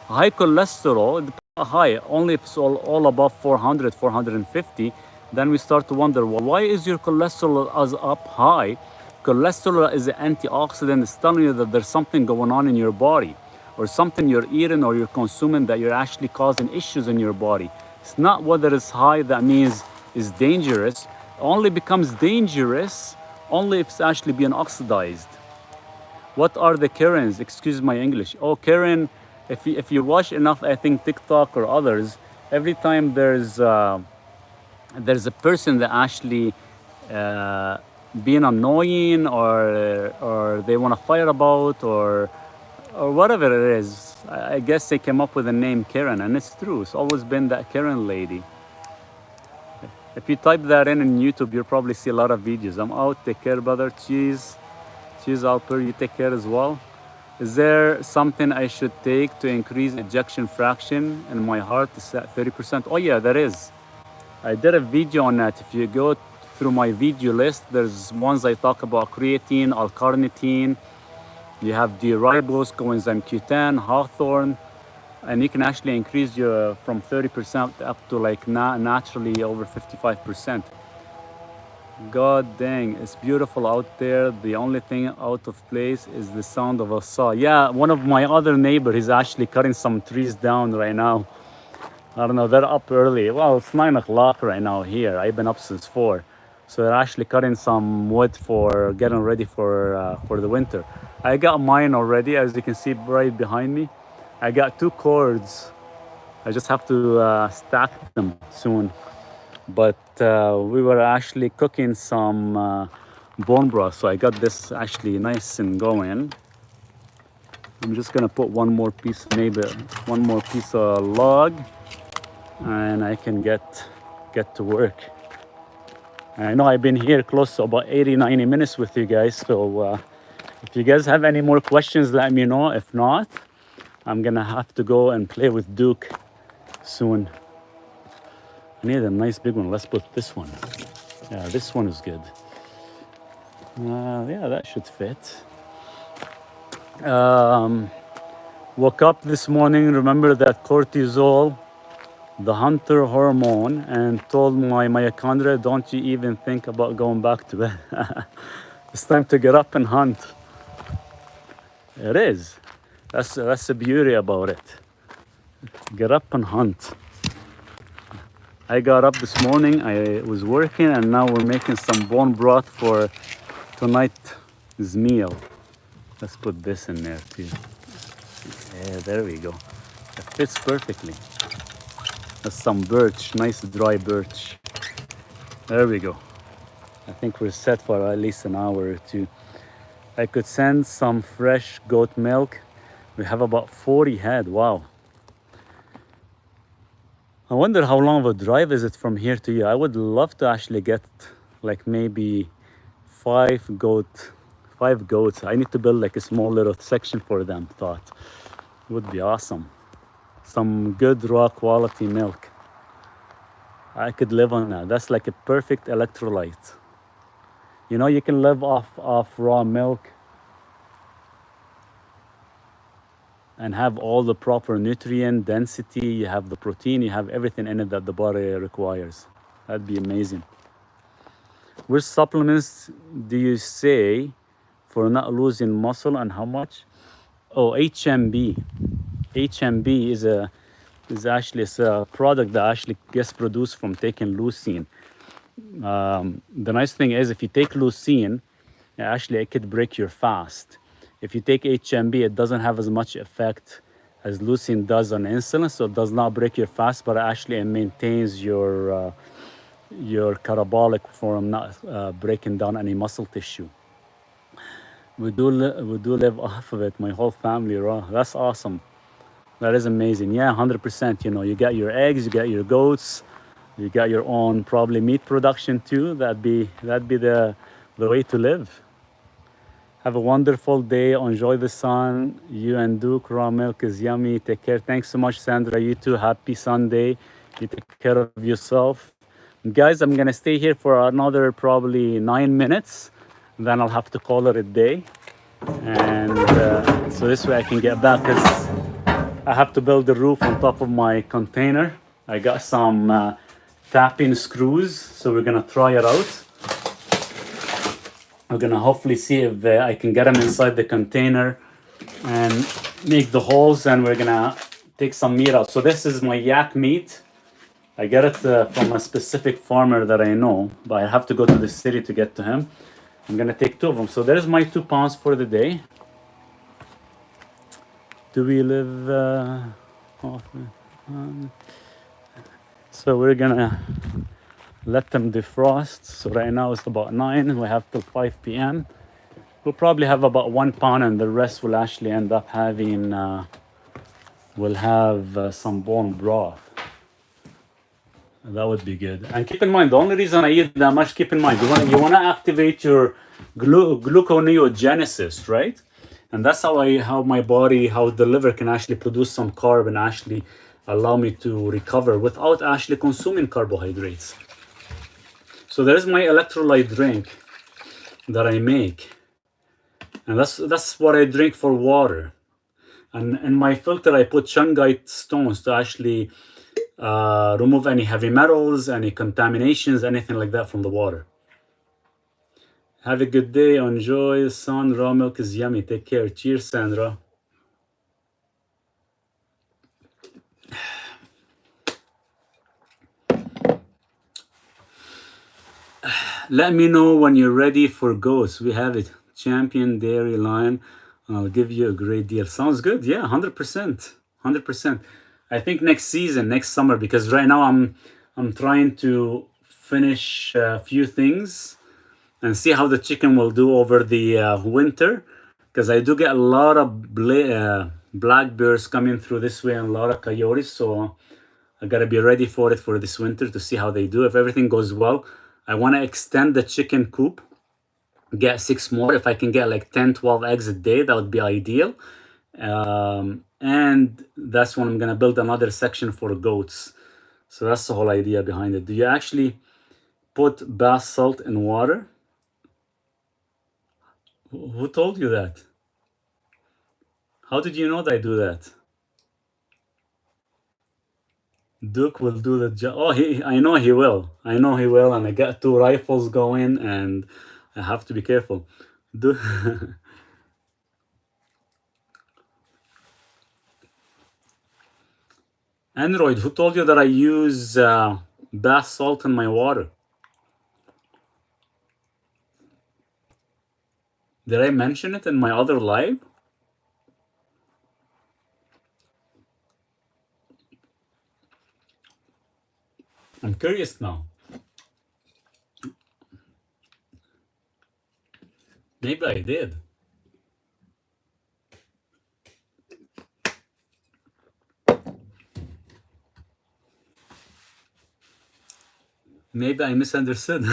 High cholesterol, high, only if it's all above 400, 450, then we start to wonder, well, why is your cholesterol as up high? Cholesterol is an antioxidant. It's telling you that there's something going on in your body, or something you're eating or you're consuming that you're actually causing issues in your body. It's not whether it's high that means it's dangerous. It only becomes dangerous only if it's actually being oxidized. What are the Karens? Excuse my English. Oh, Karen, if you watch enough, I think TikTok or others, every time there's a person that actually being annoying, or they want to fight about, or whatever it is. I guess they came up with the name Karen, and it's true. It's always been that Karen lady. If you type that in YouTube, you'll probably see a lot of videos. I'm out. Take care, brother. Cheese, Alper. You take care as well. Is there something I should take to increase ejection fraction in my heart? Is at 30%? Oh yeah, there is. I did a video on that. If you go through my video list, there's ones I talk about creatine, L-carnitine. You have D-ribose, coenzyme Q10, hawthorn, and you can actually increase your from 30% up to like naturally over 55%. God dang, it's beautiful out there. The only thing out of place is the sound of a saw. Yeah, one of my other neighbors is actually cutting some trees down right now. I don't know, they're up early. Well, it's 9 o'clock right now here. I've been up since 4. So they're actually cutting some wood for getting ready for the winter. I got mine already, as you can see right behind me. I got 2 cords. I just have to stack them soon. But we were actually cooking some bone broth, so I got this actually nice and going. I'm just gonna put one more piece of log, and I can get to work. I know I've been here close to about 80-90 minutes with you guys, so if you guys have any more questions, let me know. If not, I'm gonna have to go and play with Duke soon. I need a nice big one. Let's put this one. Yeah, this one is good. Yeah, that should fit. Woke up this morning, remember that cortisol, the hunter hormone, and told my mitochondria, don't you even think about going back to bed. It's time to get up and hunt. It is. That's the beauty about it. Get up and hunt. I got up this morning, I was working, and now we're making some bone broth for tonight's meal. Let's put this in there too. Yeah, there we go. It fits perfectly. That's some birch, nice dry birch. There we go. I think we're set for at least an hour or two. I could send some fresh goat milk. We have about 40 head, wow. I wonder how long of a drive is it from here to you. I would love to actually get like maybe five goats. I need to build like a small little section for them. Thought would be awesome. Some good raw quality milk. I could live on that. That's like a perfect electrolyte. You know, you can live off raw milk and have all the proper nutrient density. You have the protein, you have everything in it that the body requires. That'd be amazing. Which supplements do you say for not losing muscle and how much? Oh, HMB. HMB is actually a product that actually gets produced from taking leucine. The nice thing is if you take leucine, actually it could break your fast. If you take HMB, it doesn't have as much effect as leucine does on insulin, so it does not break your fast, but actually it maintains your catabolic from not breaking down any muscle tissue. We do live off of it, my whole family raw. That's awesome. That is amazing. Yeah, 100%. You know, you got your eggs, you got your goats, you got your own probably meat production too. That'd be the way to live. Have a wonderful day. Enjoy the sun. You and Duke, raw milk is yummy. Take care. Thanks so much, Sandra. You too. Happy Sunday. You take care of yourself. Guys, I'm gonna stay here for another probably 9 minutes. Then I'll have to call it a day. And so this way I can get back because I have to build the roof on top of my container. I got some tapping screws, so we're gonna try it out. We're gonna hopefully see if I can get them inside the container and make the holes, and we're gonna take some meat out. So this is my yak meat. I get it from a specific farmer that I know, but I have to go to the city to get to him. I'm gonna take 2 of them. So there's my 2 pounds for the day. Do we live so we're gonna let them defrost. So right now it's about 9. We have till 5 p.m. We'll probably have about 1 pound, and the rest will actually end up having we'll have some bone broth. That would be good. And keep in mind, the only reason I eat that much, keep in mind, you wanna activate your gluconeogenesis, right? And that's how my body, how the liver can actually produce some carb and actually allow me to recover without actually consuming carbohydrates. So there's my electrolyte drink that I make. And that's what I drink for water. And in my filter, I put shungite stones to actually remove any heavy metals, any contaminations, anything like that from the water. Have a good day. Enjoy the sun. Raw milk is yummy. Take care. Cheers, Sandra. Let me know when you're ready for goats. We have it. Champion Dairy Line. I'll give you a great deal. Sounds good. Yeah, 100%. 100%. I think next season, next summer, because right now I'm trying to finish a few things and see how the chicken will do over the winter, because I do get a lot of black bears coming through this way and a lot of coyotes, so I gotta be ready for it for this winter to see how they do. If everything goes well, I want to extend the chicken coop, get 6 more. If I can get like 10 12 eggs a day, that would be ideal. And that's when I'm gonna build another section for goats. So that's the whole idea behind it. Do you actually put bath salt in water? Who told you that? How did you know that I do that? Duke will do the job. Oh, I know he will. I know he will. And I got 2 rifles going, and I have to be careful. Android, who told you that I use bath salt in my water? Did I mention it in my other live? I'm curious now. Maybe I did. Maybe I misunderstood.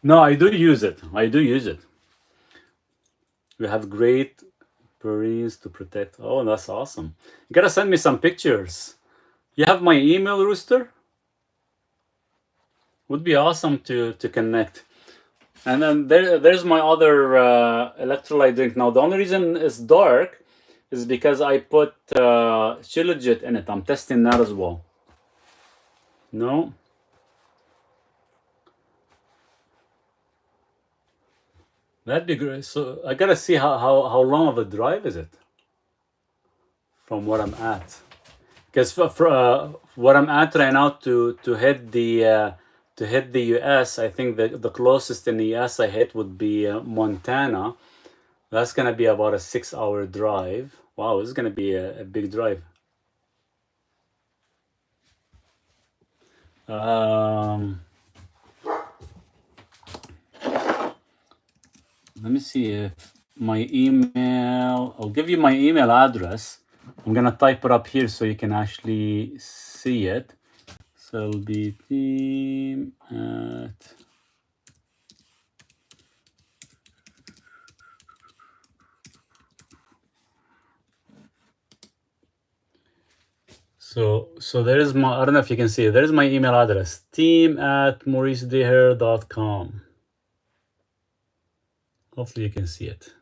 No, I do use it. I do use it. We have great berries to protect. Oh, that's awesome. You gotta send me some pictures. You have my email, Rooster? Would be awesome to connect. And then there's my other electrolyte drink. Now, the only reason it's dark is because I put Shilajit in it. I'm testing that as well. No? That'd be great. So I gotta see how long of a drive is it from what I'm at. Because for what I'm at right now to hit the US, I think the closest in the US I hit would be Montana. That's gonna be about a 6-hour drive. Wow, this is gonna be a big drive. Let me see if my email. I'll give you my email address. I'm gonna type it up here so you can actually see it. So it'll be team at so there's my, I don't know if you can see it. There's my email address, team@mauricedeher.com. Hopefully you can see it.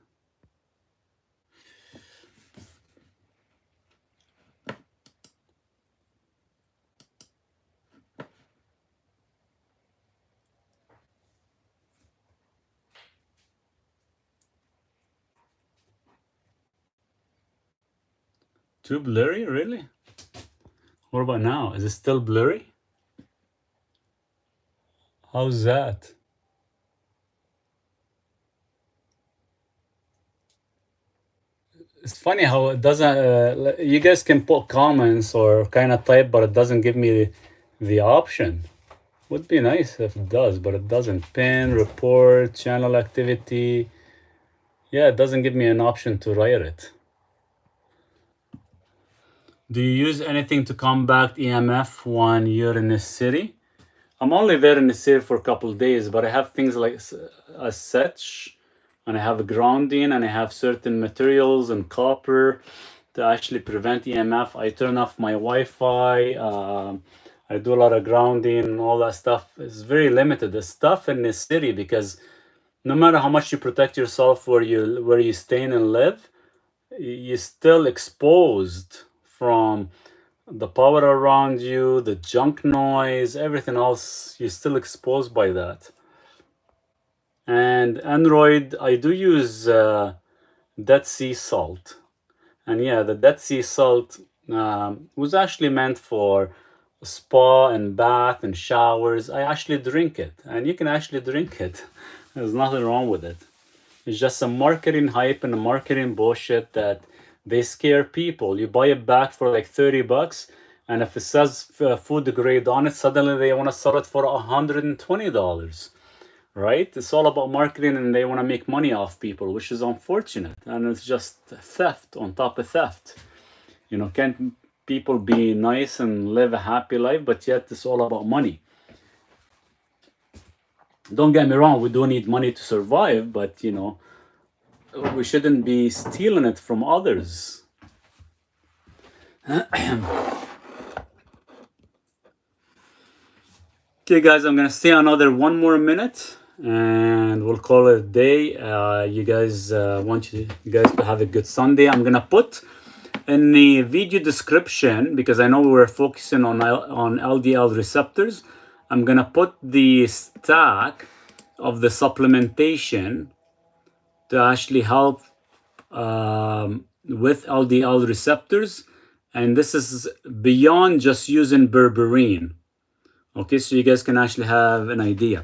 Too blurry, really? What about now? Is it still blurry? How's that? It's funny how it doesn't. You guys can put comments or kind of type, but it doesn't give me the option. Would be nice if it does, but it doesn't. Pin, report, channel activity. Yeah, it doesn't give me an option to write it. Do you use anything to combat EMF when you're in the city? I'm only there in the city for a couple of days, but I have things like as such, and I have a grounding, and I have certain materials and copper to actually prevent EMF. I turn off my Wi-Fi. I do a lot of grounding and all that stuff. It's very limited. The stuff in the city, because no matter how much you protect yourself where you stay and live, you're still exposed from the power around you, the junk noise, everything else. You're still exposed by that. And Android, I do use Dead Sea salt. And yeah, the Dead Sea salt was actually meant for spa and bath and showers. I actually drink it, and you can actually drink it. There's nothing wrong with it. It's just some marketing hype and a marketing bullshit that they scare people. You buy a bag for like $30, and if it says food grade on it, suddenly they want to sell it for $120. Right? It's all about marketing, and they want to make money off people, which is unfortunate. And it's just theft on top of theft. Can't people be nice and live a happy life? But yet it's all about money. Don't get me wrong, we do need money to survive, but we shouldn't be stealing it from others. Okay, guys, I'm gonna stay another 1 more minute, and we'll call it a day. You guys, want you guys to have a good Sunday. I'm gonna put in the video description, because I know we're focusing on LDL receptors. I'm gonna put the stack of the supplementation to actually help with LDL receptors, and this is beyond just using berberine. Okay, so you guys can actually have an idea.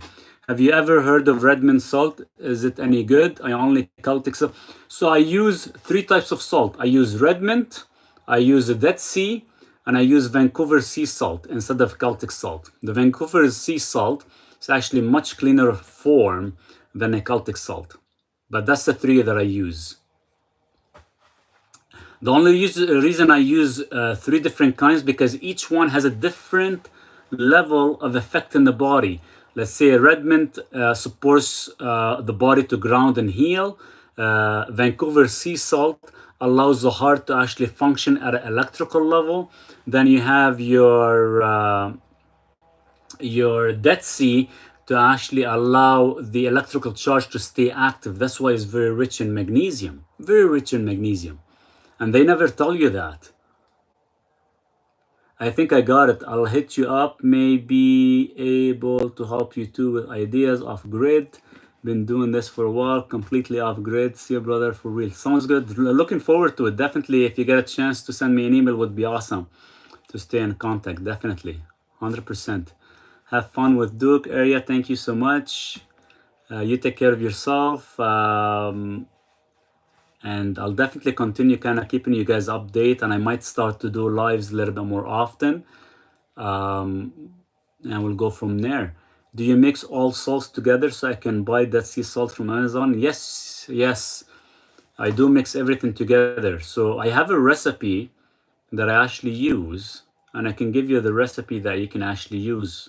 Have you ever heard of red mint salt? Is it any good? I only Celtic salt. So I use 3 types of salt. I use red mint, I use the Dead Sea, and I use Vancouver sea salt instead of Celtic salt. The Vancouver sea salt is actually much cleaner form than a Celtic salt. But that's the 3 that I use. The only reason I use 3 different kinds, because each one has a different level of effect in the body. Let's say red mint supports the body to ground and heal. Vancouver sea salt allows the heart to actually function at an electrical level. Then you have your Dead Sea to actually allow the electrical charge to stay active. That's why it's very rich in magnesium. Very rich in magnesium. And they never tell you that. I think I got it. I'll hit you up. Maybe able to help you too with ideas off grid. Been doing this for a while, completely off grid. See you, brother, for real. Sounds good. Looking forward to it. Definitely, if you get a chance to send me an email, would be awesome to stay in contact. Definitely, 100%. Have fun with Duke area. Thank you so much. You take care of yourself. And I'll definitely continue kind of keeping you guys update, and I might start to do lives a little bit more often. And we'll go from there. Do you mix all salts together so I can buy that sea salt from Amazon? Yes, yes. I do mix everything together. So I have a recipe that I actually use, and I can give you the recipe that you can actually use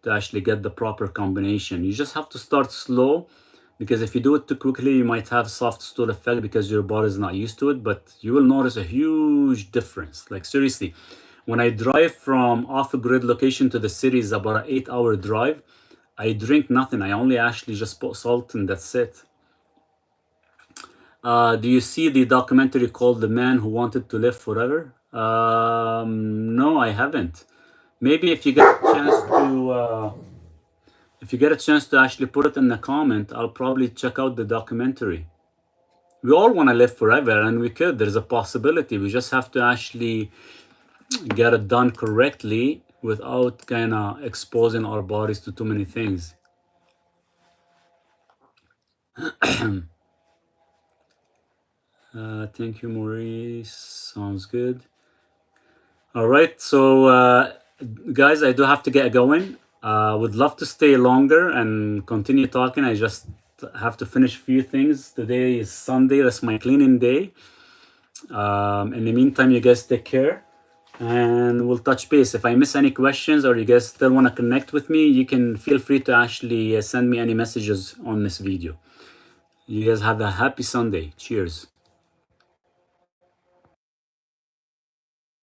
to actually get the proper combination. You just have to start slow, because if you do it too quickly, you might have soft stool effect because your body is not used to it, but you will notice a huge difference. Like seriously, when I drive from off a grid location to the city, is about an 8-hour drive. I drink nothing. I only actually just put salt and that's it. Do you see the documentary called The Man Who Wanted to Live Forever? No, I haven't. Maybe if you get a chance to actually put it in the comment, I'll probably check out the documentary. We all want to live forever, and we could. There's a possibility. We just have to actually get it done correctly without kind of exposing our bodies to too many things. Thank you, Maurice. Sounds good. All right, so guys, I do have to get going. Would love to stay longer and continue talking. I just have to finish a few things. Today is Sunday. That's my cleaning day. In the meantime, you guys take care, and we'll touch base. If I miss any questions or you guys still want to connect with me, you can feel free to actually send me any messages on this video. You guys have a happy Sunday. Cheers.